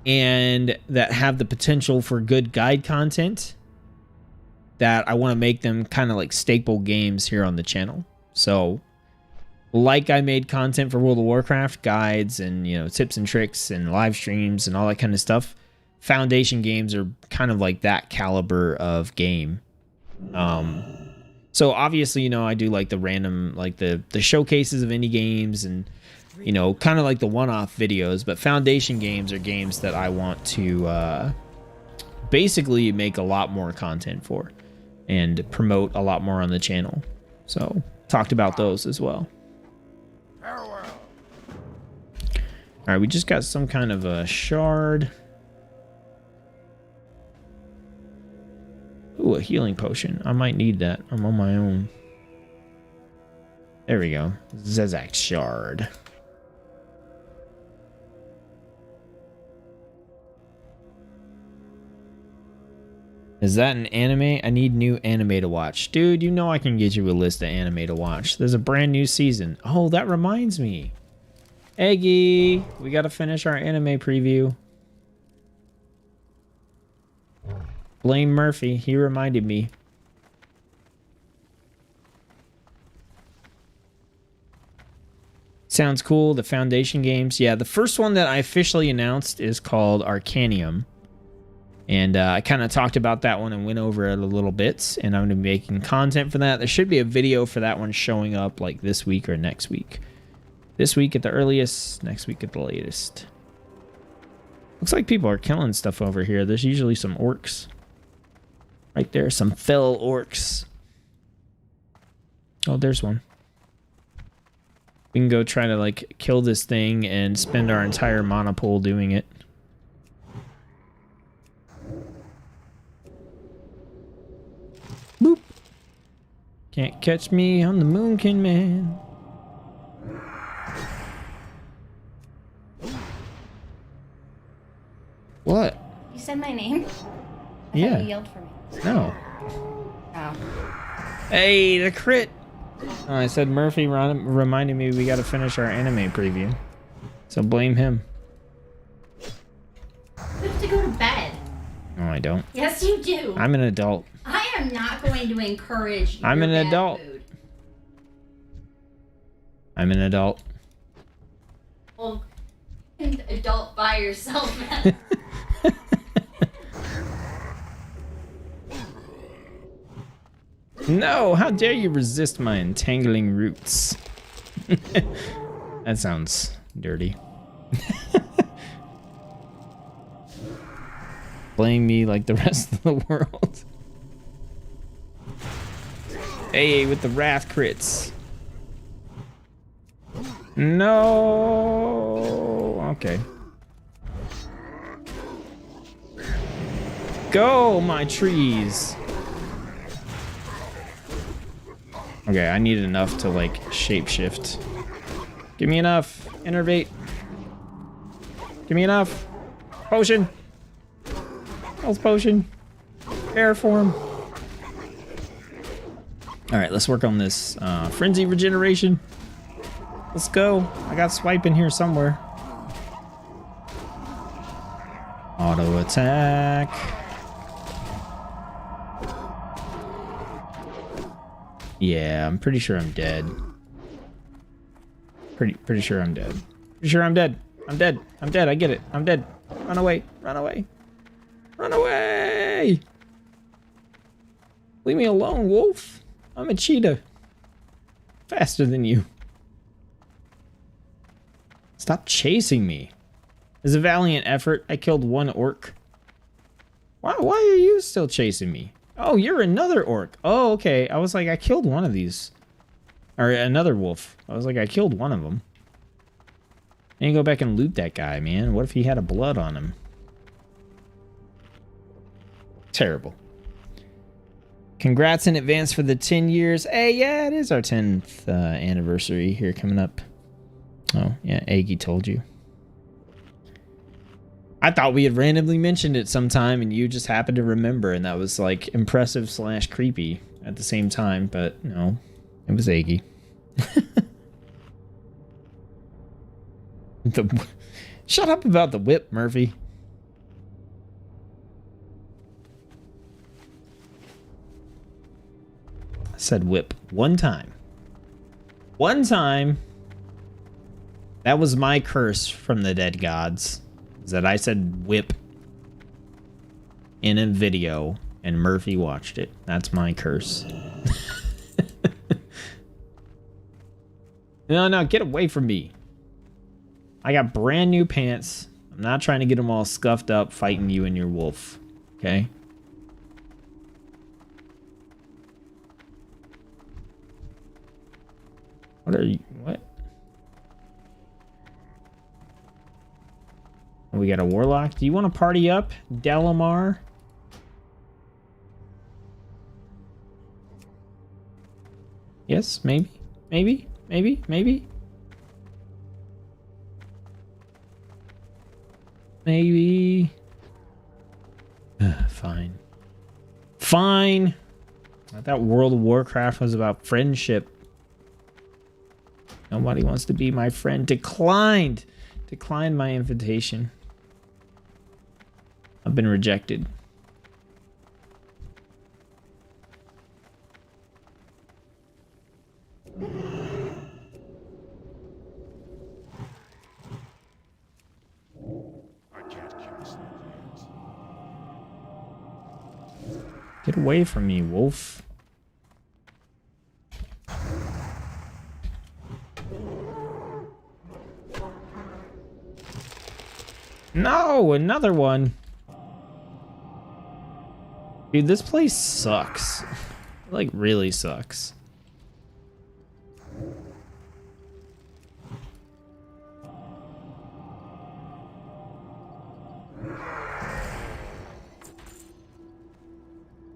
[SPEAKER 1] and that have the potential for good guide content that I want to make them kind of like staple games here on the channel. So like I made content for World of Warcraft, guides and, tips and tricks and live streams and all that kind of stuff, Foundation games are kind of like that caliber of game. So obviously, I do like the random, like the showcases of indie games and, kind of like the one-off videos, but Foundation games are games that I want to basically make a lot more content for and promote a lot more on the channel. So talked about those as well. All right, we just got some kind of a shard. Ooh, a healing potion. I might need that. I'm on my own. There we go. Zezak shard. Is that an anime? I need new anime to watch. Dude, I can get you a list of anime to watch. There's a brand new season. Oh, that reminds me. Eggy, we got to finish our anime preview. Blame Murphy. He reminded me. Sounds cool. The Foundation games. Yeah, the first one that I officially announced is called Arcanium. And I kind of talked about that one and went over it a little bit. And I'm going to be making content for that. There should be a video for that one showing up like this week or next week. This week at the earliest, next week at the latest. Looks like people are killing stuff over here. There's usually some orcs. Right there, some fell orcs. Oh, there's one. We can go try to, like, kill this thing and spend our entire mana pool doing it. Boop. Can't catch me on the Moonkin Man. What?
[SPEAKER 2] You said my name?
[SPEAKER 1] Yeah.
[SPEAKER 2] You yelled for me.
[SPEAKER 1] No.
[SPEAKER 2] Oh.
[SPEAKER 1] Hey, the crit. Oh, I said Murphy reminded me we got to finish our anime preview. So blame him.
[SPEAKER 2] You have to go to bed.
[SPEAKER 1] No, I don't.
[SPEAKER 2] Yes, you do.
[SPEAKER 1] I'm an adult.
[SPEAKER 2] I am not going to encourage you.
[SPEAKER 1] I'm an adult.
[SPEAKER 2] Food.
[SPEAKER 1] I'm an adult.
[SPEAKER 2] Well, an adult by yourself.
[SPEAKER 1] No, how dare you resist my entangling roots? That sounds dirty. Blame me like the rest of the world. Hey, with the wrath crits. No. Okay. Go, my trees. Okay, I need enough to, like, shapeshift. Give me enough. Innervate. Give me enough. Potion. Health potion. Air form. Alright, let's work on this frenzy regeneration. Let's go. I got swipe in here somewhere. Auto attack. Yeah, I'm pretty sure I'm dead. Pretty sure I'm dead. Pretty sure I'm dead. I'm dead. I'm dead. I get it. I'm dead. Run away. Run away. Run away! Leave me alone, wolf. I'm a cheetah. Faster than you. Stop chasing me. It's a valiant effort. I killed one orc. Why are you still chasing me? Oh, you're another orc. Oh, okay. I was like, I killed one of these Or another wolf. I was like, I killed one of them. And you go back and loot that guy, man. What if he had a blood on him? Terrible. Congrats in advance for the 10 years. Hey, yeah, it is our 10th anniversary here coming up. Oh, yeah, Aggie told you. I thought we had randomly mentioned it sometime and you just happened to remember, and that was like impressive / creepy at the same time, but no, it was Aggie. Shut up about the whip, Murphy. I said whip one time. One time. That was my curse from the dead gods. Is that I said whip in a video and Murphy watched it. That's my curse. No, get away from me. I got brand new pants. I'm not trying to get them all scuffed up fighting you and your wolf. Okay? What are you? What? We got a warlock. Do you want to party up, Delamar? Yes, maybe. Maybe. Maybe. Maybe. Maybe. Fine. Fine. I thought World of Warcraft was about friendship. Nobody wants to be my friend. Declined my invitation. I've been rejected. Get away from me, wolf. No, another one. Dude, this place sucks. Like, really sucks.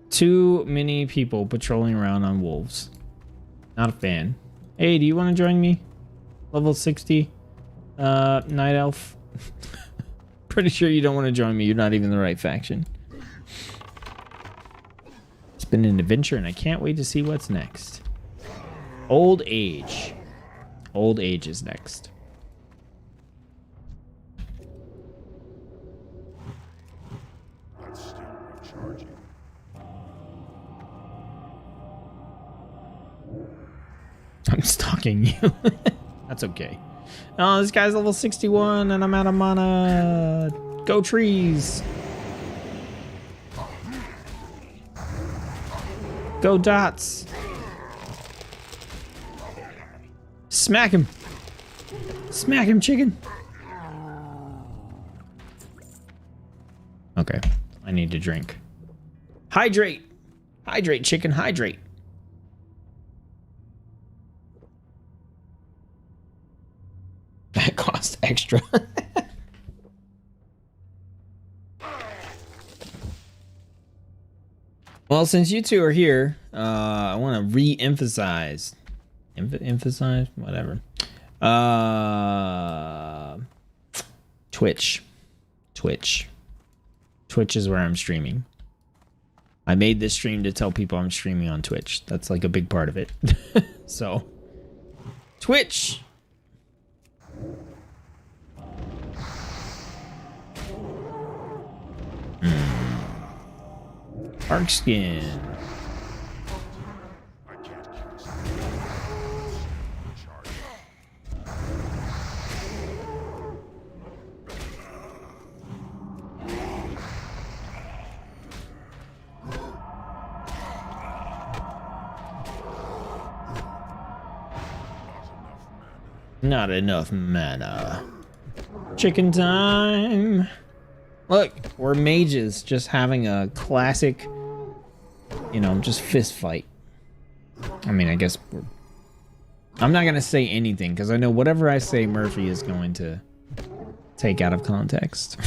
[SPEAKER 1] Too many people patrolling around on wolves. Not a fan. Hey, do you want to join me? Level 60. Night Elf. Pretty sure you don't want to join me. You're not even the right faction. It's been an adventure and I can't wait to see what's next. Old age. Old age is next. I'm stalking you. That's okay. Oh, this guy's level 61 and I'm out of mana. Go trees. Go dots. Smack him. Smack him, chicken. Okay. I need to drink. Hydrate. Hydrate, chicken. Hydrate. That cost extra. Well, since you two are here, I want to re-emphasize. Emphasize? Whatever. Twitch. Twitch is where I'm streaming. I made this stream to tell people I'm streaming on Twitch. That's like a big part of it. So, Twitch. Dark skin. Not enough mana. Chicken time. Look, we're mages just having a classic, you know, just fist fight. I mean, I guess we're I'm not going to say anything because I know whatever I say, Murphy is going to take out of context.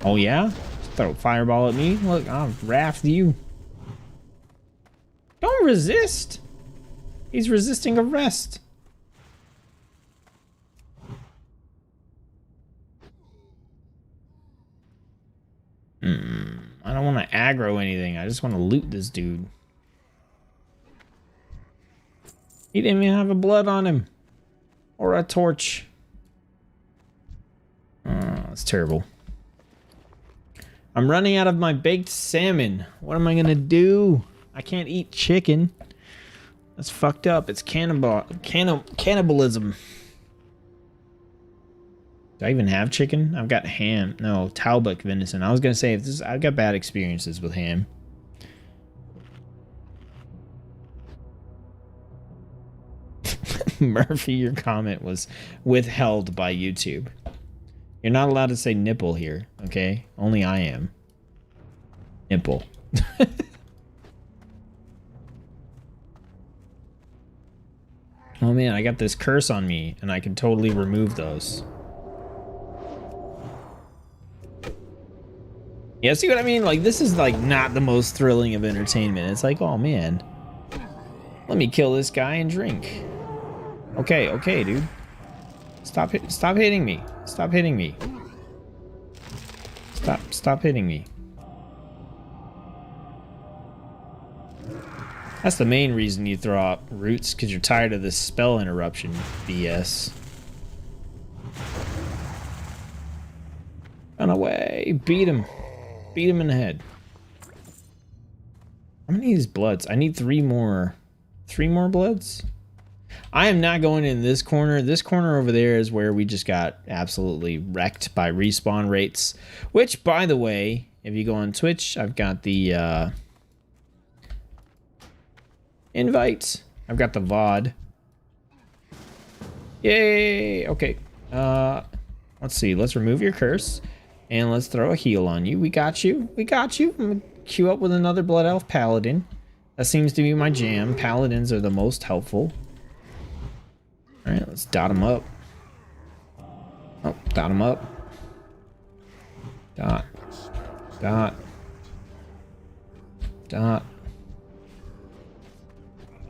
[SPEAKER 1] Oh, yeah? Throw a fireball at me? Look, I'll raft you. Don't resist. He's resisting arrest. I don't want to aggro anything. I just want to loot this dude. He didn't even have a blood on him. Or a torch. Oh, that's terrible. I'm running out of my baked salmon. What am I going to do? I can't eat chicken. That's fucked up. It's cannibalism. Do I even have chicken? I've got ham. No, Talbot venison. I was gonna say I've got bad experiences with ham. Murphy, your comment was withheld by YouTube. You're not allowed to say nipple here, okay? Only I am. Nipple. Oh man, I got this curse on me, and I can totally remove those. Yeah, see what I mean? Like, this is like not the most thrilling of entertainment. It's like, oh man, let me kill this guy and drink. Okay, okay, dude. Stop hitting me. Stop hitting me. Stop hitting me. That's the main reason you throw out roots, because you're tired of this spell interruption BS. Run away. Beat him. Beat him in the head. How many of these bloods? I need 3 more. 3 more bloods? I am not going in this corner. This corner over there is where we just got absolutely wrecked by respawn rates. Which, by the way, if you go on Twitch, I've got the invite. I've got the VOD. Yay! Okay. Let's see. Let's remove your curse. And let's throw a heal on you. We got you. We got you. I'm gonna queue up with another Blood Elf Paladin. That seems to be my jam. Paladins are the most helpful. Alright, let's dot him up. Oh, dot him up. Dot. Dot. Dot.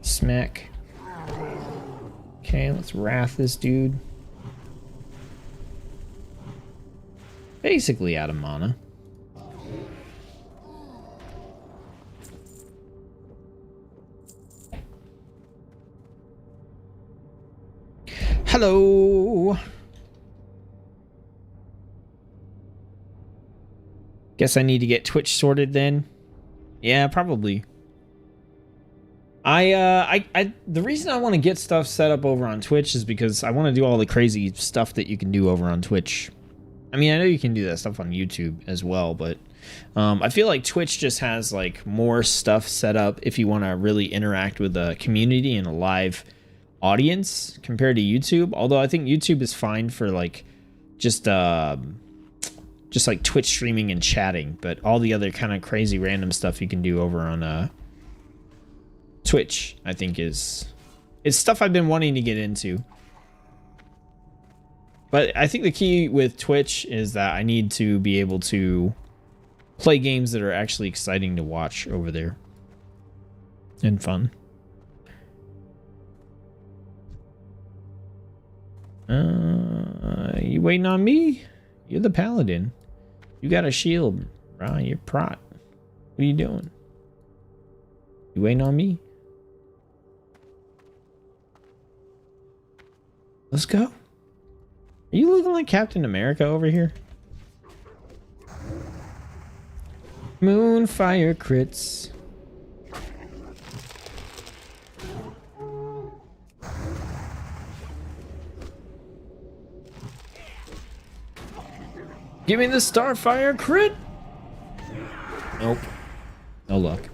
[SPEAKER 1] Smack. Okay, let's wrath this dude. Basically out of mana. Hello. Guess I need to get Twitch sorted then. Yeah, probably. The reason I want to get stuff set up over on Twitch is because I want to do all the crazy stuff that you can do over on Twitch. I mean, I know you can do that stuff on YouTube as well, but I feel like Twitch just has like more stuff set up if you want to really interact with the community and a live audience compared to YouTube. Although I think YouTube is fine for like just like Twitch streaming and chatting, but all the other kind of crazy random stuff you can do over on Twitch, I think it's stuff I've been wanting to get into. But I think the key with Twitch is that I need to be able to play games that are actually exciting to watch over there. And fun. You waiting on me? You're the paladin. You got a shield, bro. You're prot. What are you doing? You waiting on me? Let's go. Are you looking like Captain America over here? Moonfire crits. Give me the Starfire crit. Nope. No luck.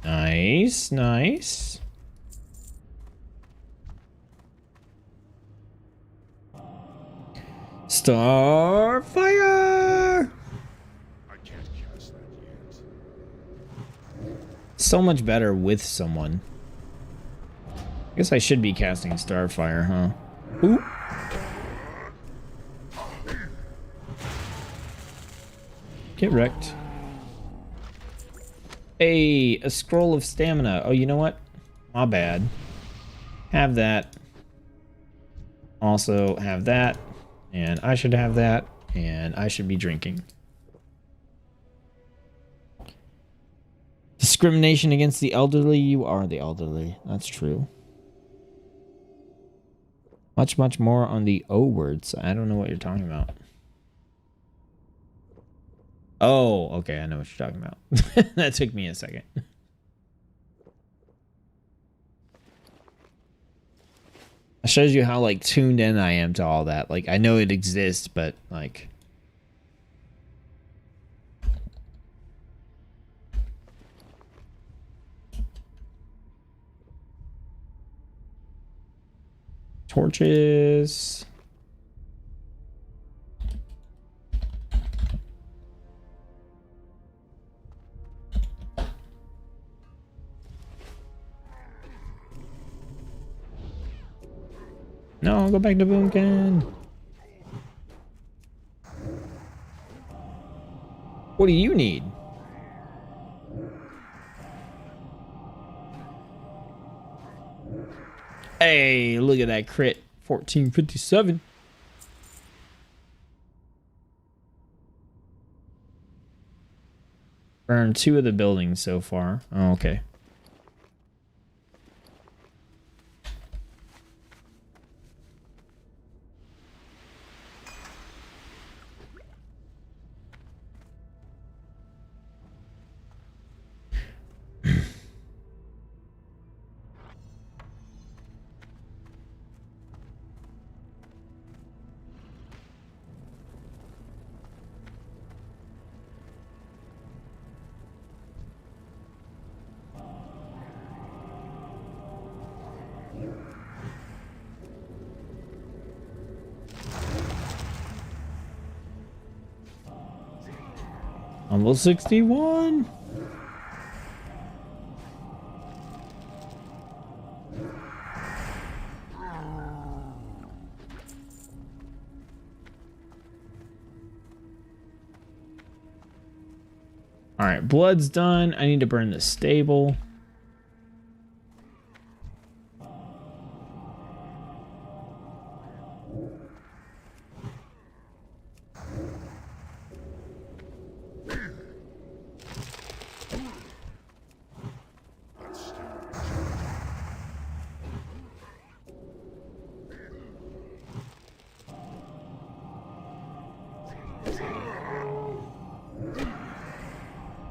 [SPEAKER 1] Nice, nice. Starfire!
[SPEAKER 3] I can't cast that yet.
[SPEAKER 1] So much better with someone. I guess I should be casting Starfire, huh? Ooh. Get wrecked. Hey, a scroll of stamina. Oh, you know what? My bad. Have that. Also have that. And I should have that. And I should be drinking. Discrimination against the elderly. You are the elderly. That's true. Much, much more on the O words. I don't know what you're talking about. Oh, okay. I know what you're talking about. That took me a second. It shows you how, like, tuned in I am to all that. Like, I know it exists, but, like... Torches... No, go back to Boomkin. What do you need? Hey, look at that crit. 1457. Burned 2 of the buildings so far. Oh, okay. Almost 61. All right, blood's done. I need to burn the stable.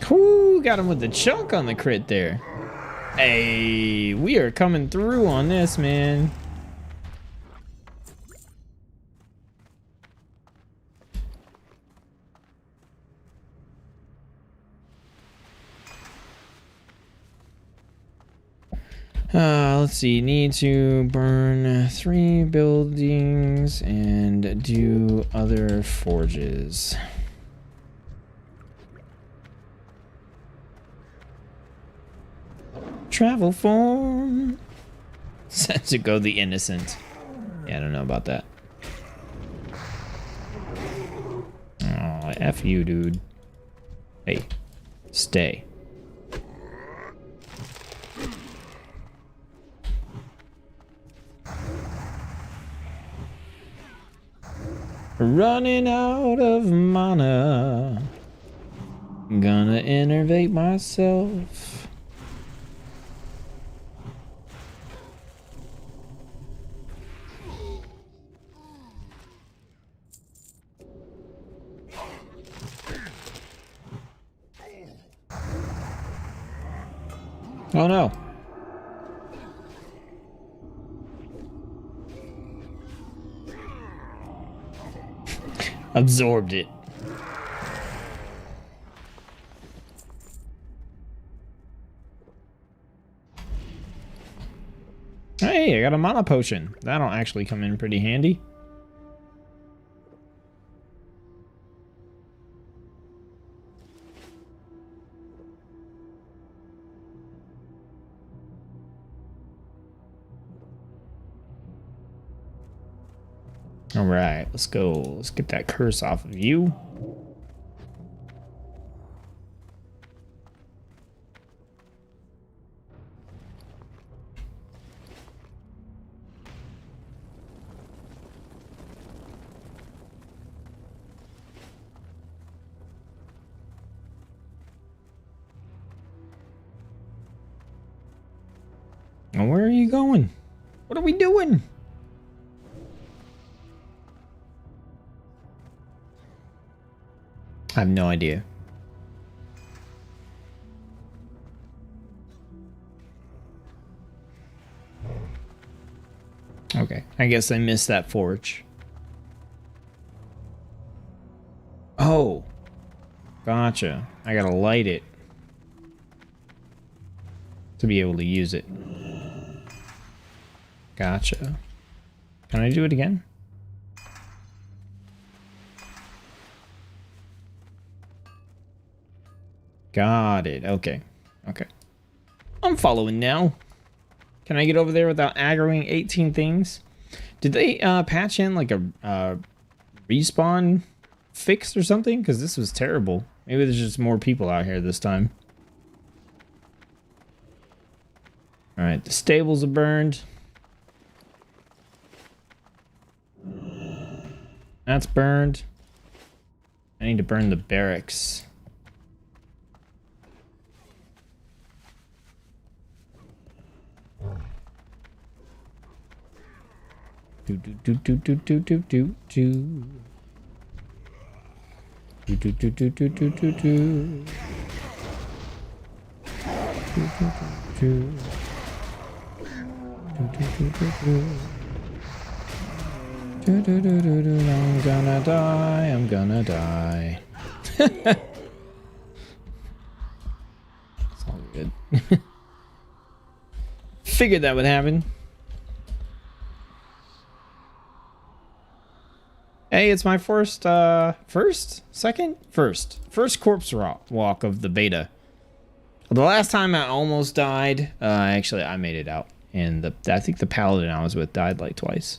[SPEAKER 1] Ooh, got him with the chunk on the crit there. Hey, we are coming through on this, man. Let's see. Need to burn 3 buildings and do other forges. Travel form. Set to go the innocent. Yeah, I don't know about that. Oh, F you, dude. Hey, stay. Running out of mana. Gonna innervate myself. Oh no. Absorbed it. Hey, I got a mana potion. That'll actually come in pretty handy. All right, let's go. Let's get that curse off of you. And where are you going? What are we doing? I have no idea. Okay, I guess I missed that forge. Oh, gotcha. I gotta light it to be able to use it. Gotcha. Can I do it again? Got it. Okay. Okay. I'm following now. Can I get over there without aggroing 18 things? Did they patch in like a respawn fix or something? Because this was terrible. Maybe there's just more people out here this time. Alright, the stables are burned. That's burned. I need to burn the barracks. Do do do do do do do do do. Do do do do do do do do. Do do do do. Do do do do do. Do, do, do, do, do. I'm gonna die, I'm gonna die. It's all good. Figured that would happen. Hey, it's my first corpse walk of the beta. The last time I almost died, actually I made it out. And I think the paladin I was with died like twice.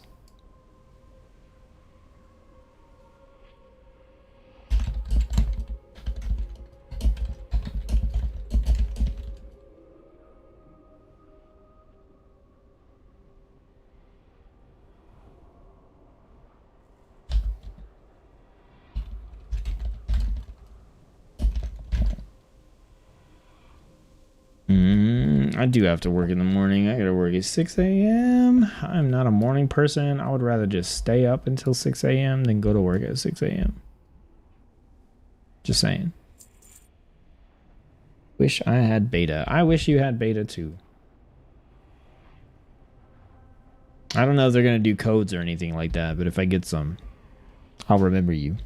[SPEAKER 1] I do have to work in the morning. I gotta work at 6 a.m. I'm not a morning person. I would rather just stay up until 6 a.m. than go to work at 6 a.m. Just saying. Wish I had beta. I wish you had beta too. I don't know if they're gonna do codes or anything like that, but if I get some, I'll remember you.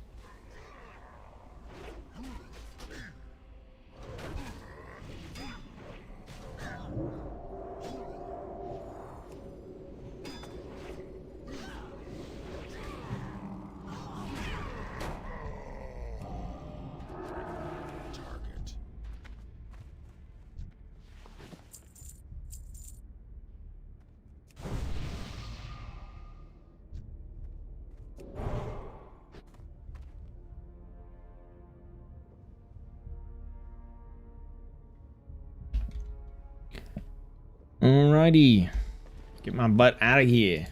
[SPEAKER 1] Alrighty. Get my butt out of here.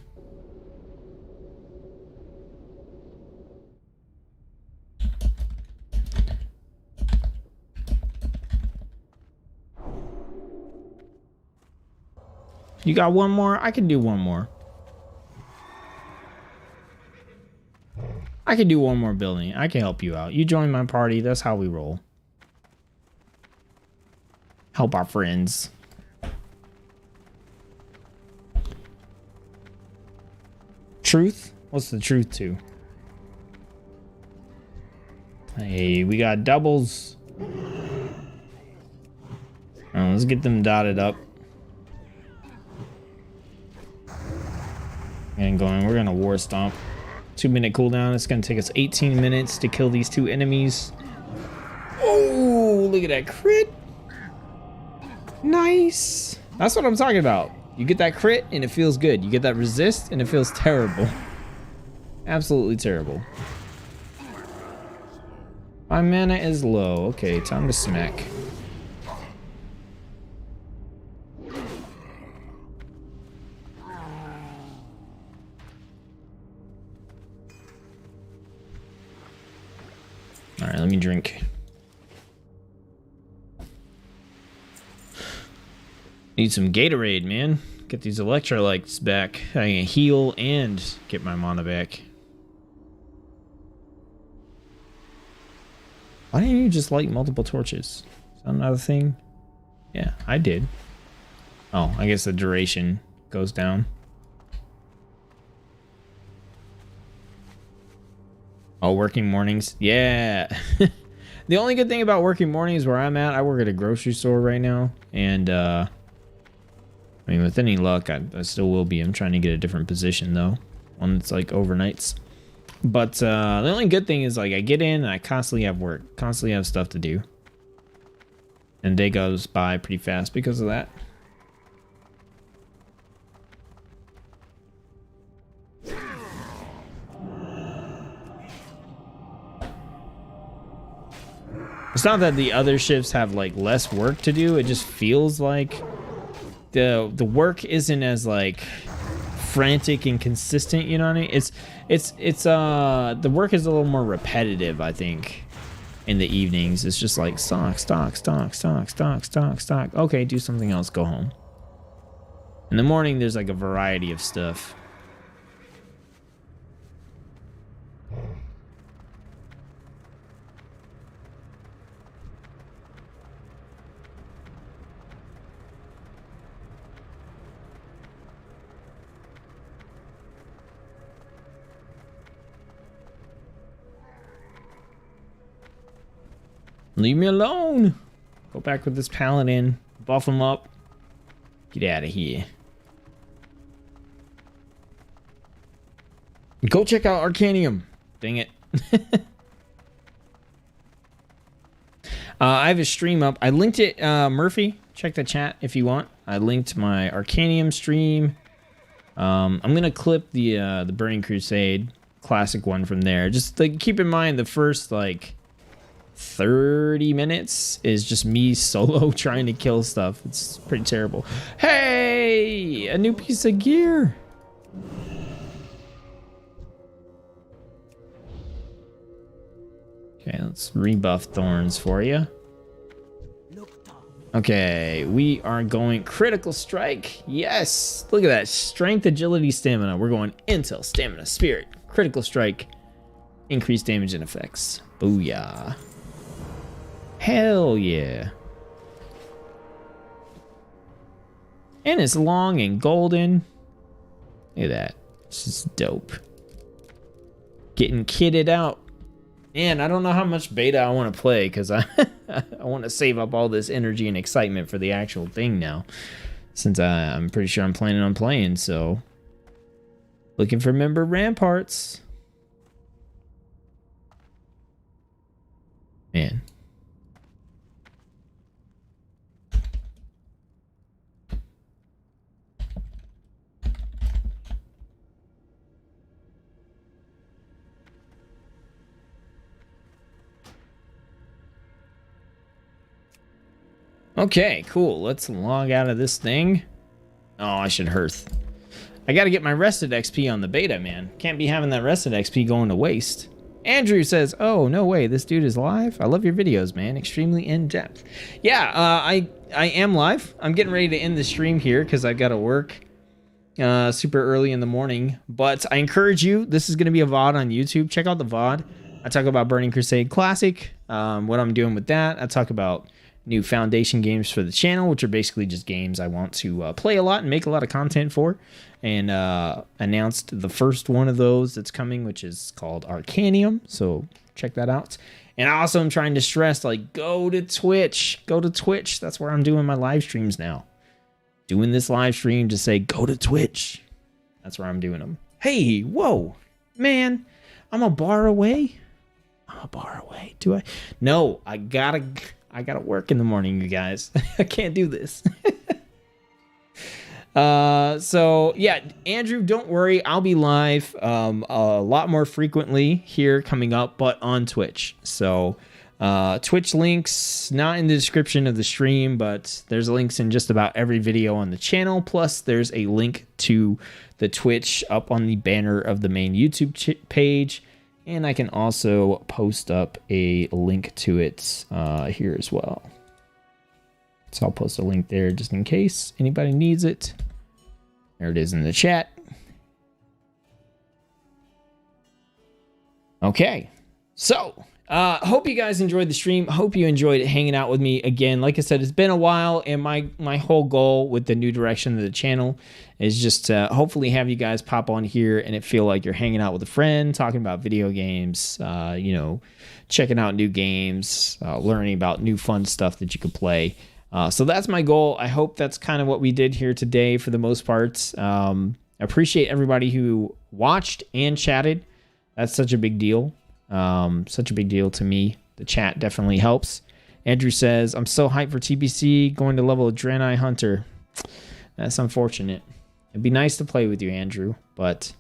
[SPEAKER 1] You got one more? I can do one more. I can do one more building. I can help you out. You join my party. That's how we roll. Help our friends. Truth? What's the truth to? Hey, we got doubles. Let's get them dotted up. And going, we're gonna war stomp. 2-minute cooldown. It's gonna take us 18 minutes to kill these two enemies. Oh, look at that crit. Nice. That's what I'm talking about. You get that crit and it feels good. You get that resist and it feels terrible. Absolutely terrible. My mana is low. Okay, time to smack. Alright, let me drink. Need some Gatorade, man. Get these electrolytes back. I can heal and get my mana back. Why didn't you just light multiple torches? Is that another thing? Yeah, I did. Oh, I guess the duration goes down. Oh, working mornings? Yeah. The only good thing about working mornings where I'm at, I work at a grocery store right now. And, I mean, with any luck, I still will be. I'm trying to get a different position, though. One that's, like, overnights. But, the only good thing is, like, I get in and I constantly have work. Constantly have stuff to do. And day goes by pretty fast because of that. It's not that the other shifts have like less work to do. It just feels like the work isn't as like frantic and consistent. You know what I mean? It's the work is a little more repetitive, I think. In the evenings, it's just like stock. Okay, do something else. Go home. In the morning, there's like a variety of stuff. Leave me alone. Go back with this paladin. Buff him up. Get out of here. Go check out Arcanium. Dang it. I have a stream up. I linked it, Murphy. Check the chat if you want. I linked my Arcanium stream. I'm gonna clip the Burning Crusade Classic one from there. Just like keep in mind the first like 30 minutes is just me solo trying to kill stuff. It's pretty terrible. Hey, a new piece of gear. Okay, let's rebuff thorns for you. Okay, we are going critical strike. Yes, look at that. Strength, agility, stamina. We're going intel, stamina, spirit, critical strike, increased damage and effects. Booyah. Hell yeah. And it's long and golden. Look at that. This is dope. Getting kitted out. Man, I don't know how much beta I want to play because I want to save up all this energy and excitement for the actual thing now. Since I'm pretty sure I'm planning on playing, so. Looking for member ramparts. Man. Okay, cool. Let's log out of this thing. Oh, I should hearth. I gotta get my rested XP on the beta, man. Can't be having that rested XP going to waste. Andrew says, oh, no way, this dude is live? I love your videos, man. Extremely in-depth. Yeah, I am live. I'm getting ready to end the stream here because I've got to work super early in the morning. But I encourage you, this is going to be a VOD on YouTube. Check out the VOD. I talk about Burning Crusade Classic, what I'm doing with that. I talk about new foundation games for the channel, which are basically just games I want to play a lot and make a lot of content for. And announced the first one of those that's coming, which is called Arcanium. So check that out. And I also am trying to stress, like, go to Twitch. Go to Twitch. That's where I'm doing my live streams now. Doing this live stream to say, go to Twitch. That's where I'm doing them. Hey, whoa, man, I'm a bar away. I'm a bar away. Do I? No, I gotta work in the morning, you guys. I can't do this. So yeah, Andrew, don't worry. I'll be live a lot more frequently here coming up, but on Twitch. So Twitch links not in the description of the stream, but there's links in just about every video on the channel. Plus there's a link to the Twitch up on the banner of the main YouTube page. And I can also post up a link to it here as well. So I'll post a link there just in case anybody needs it. There it is in the chat. Okay, so hope you guys enjoyed the stream. Hope you enjoyed hanging out with me again. Like I said, it's been a while, and my whole goal with the new direction of the channel is just to hopefully have you guys pop on here and it feel like you're hanging out with a friend, talking about video games, you know, checking out new games, learning about new fun stuff that you could play. So that's my goal. I hope that's kind of what we did here today for the most part. I appreciate everybody who watched and chatted. That's such a big deal. Such a big deal to me. The chat definitely helps. Andrew says, I'm so hyped for TBC, going to level a Draenei Hunter. That's unfortunate. It'd be nice to play with you, Andrew, but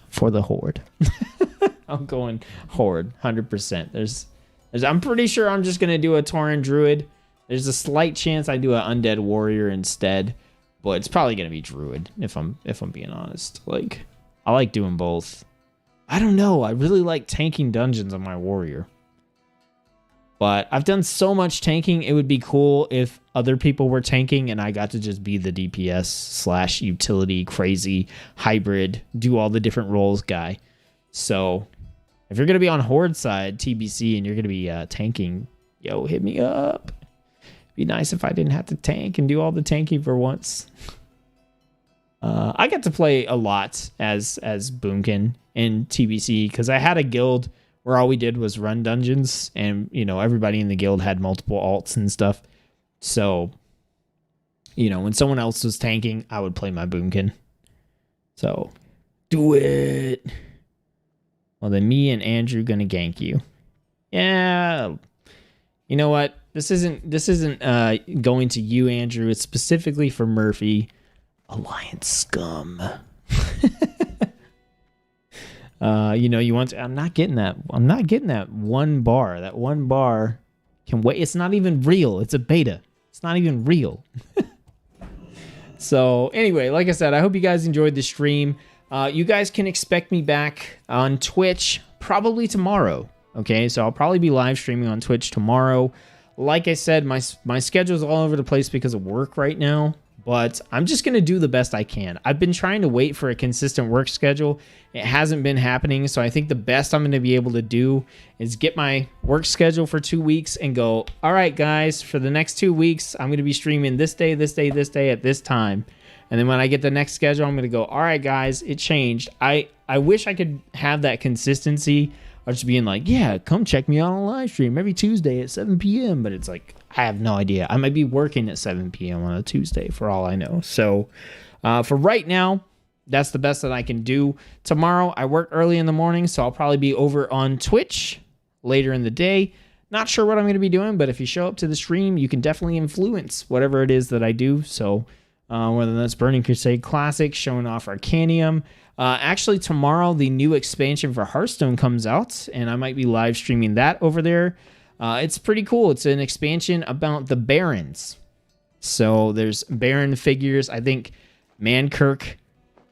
[SPEAKER 1] for the Horde. I'm going Horde, 100%. I'm pretty sure I'm just going to do a Tauren Druid. There's a slight chance I do an Undead Warrior instead, but it's probably going to be Druid if I'm being honest. Like, I like doing both. I don't know. I really like tanking dungeons on my Warrior. But I've done so much tanking, it would be cool if other people were tanking and I got to just be the DPS / utility, crazy, hybrid, do all the different roles guy. So if you're going to be on Horde side, TBC, and you're going to be tanking, yo, hit me up. Be nice if I didn't have to tank and do all the tanking for once. I got to play a lot as Boomkin in TBC because I had a guild where all we did was run dungeons, and you know everybody in the guild had multiple alts and stuff. So, you know, when someone else was tanking, I would play my Boomkin. So, do it. Well, then me and Andrew gonna gank you. Yeah. You know what? This isn't going to you, Andrew. It's specifically for Murphy. Alliance scum. You know, you want to, I'm not getting that one bar. That one bar can wait. It's not even real. It's a beta. It's not even real. So anyway, like I said, I hope you guys enjoyed the stream. You guys can expect me back on Twitch probably tomorrow. Okay, so I'll probably be live streaming on Twitch tomorrow. Like I said, my schedule's all over the place because of work right now, but I'm just going to do the best I can. I've been trying to wait for a consistent work schedule. It hasn't been happening, so I think the best I'm going to be able to do is get my work schedule for 2 weeks and go, all right, guys, for the next 2 weeks, I'm going to be streaming this day, this day, this day at this time. And then when I get the next schedule, I'm going to go, all right, guys, it changed. I wish I could have that consistency of just being like, yeah, come check me out on a live stream every Tuesday at 7 p.m. But it's like, I have no idea. I might be working at 7 p.m. on a Tuesday for all I know. So for right now, that's the best that I can do. Tomorrow, I work early in the morning, so I'll probably be over on Twitch later in the day. Not sure what I'm going to be doing, but if you show up to the stream, you can definitely influence whatever it is that I do. So whether that's Burning Crusade Classic, showing off Arcanium. Actually, tomorrow, the new expansion for Hearthstone comes out, and I might be live streaming that over there. It's pretty cool. It's an expansion about the Barons. So there's Baron figures. I think Mankirk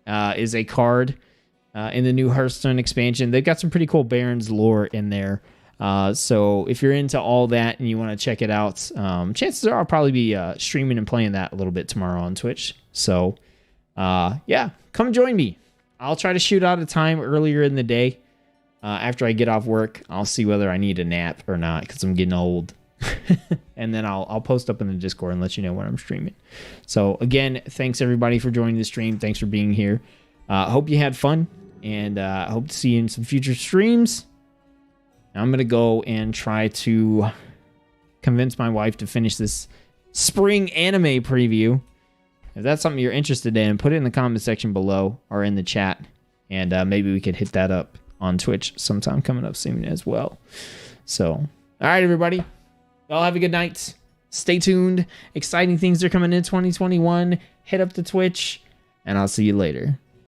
[SPEAKER 1] is a card in the new Hearthstone expansion. They've got some pretty cool Barons lore in there. So if you're into all that and you want to check it out, chances are I'll probably be streaming and playing that a little bit tomorrow on Twitch. So yeah, come join me. I'll try to shoot out a time earlier in the day. After I get off work, I'll see whether I need a nap or not because I'm getting old. And then I'll post up in the Discord and let you know when I'm streaming. So again, thanks everybody for joining the stream. Thanks for being here. Hope you had fun, and I hope to see you in some future streams. I'm going to go and try to convince my wife to finish this spring anime preview. If that's something you're interested in, put it in the comment section below or in the chat, and maybe we could hit that up on Twitch sometime coming up soon as well. So, all right, everybody. Y'all have a good night. Stay tuned. Exciting things are coming in 2021. Hit up the Twitch, and I'll see you later.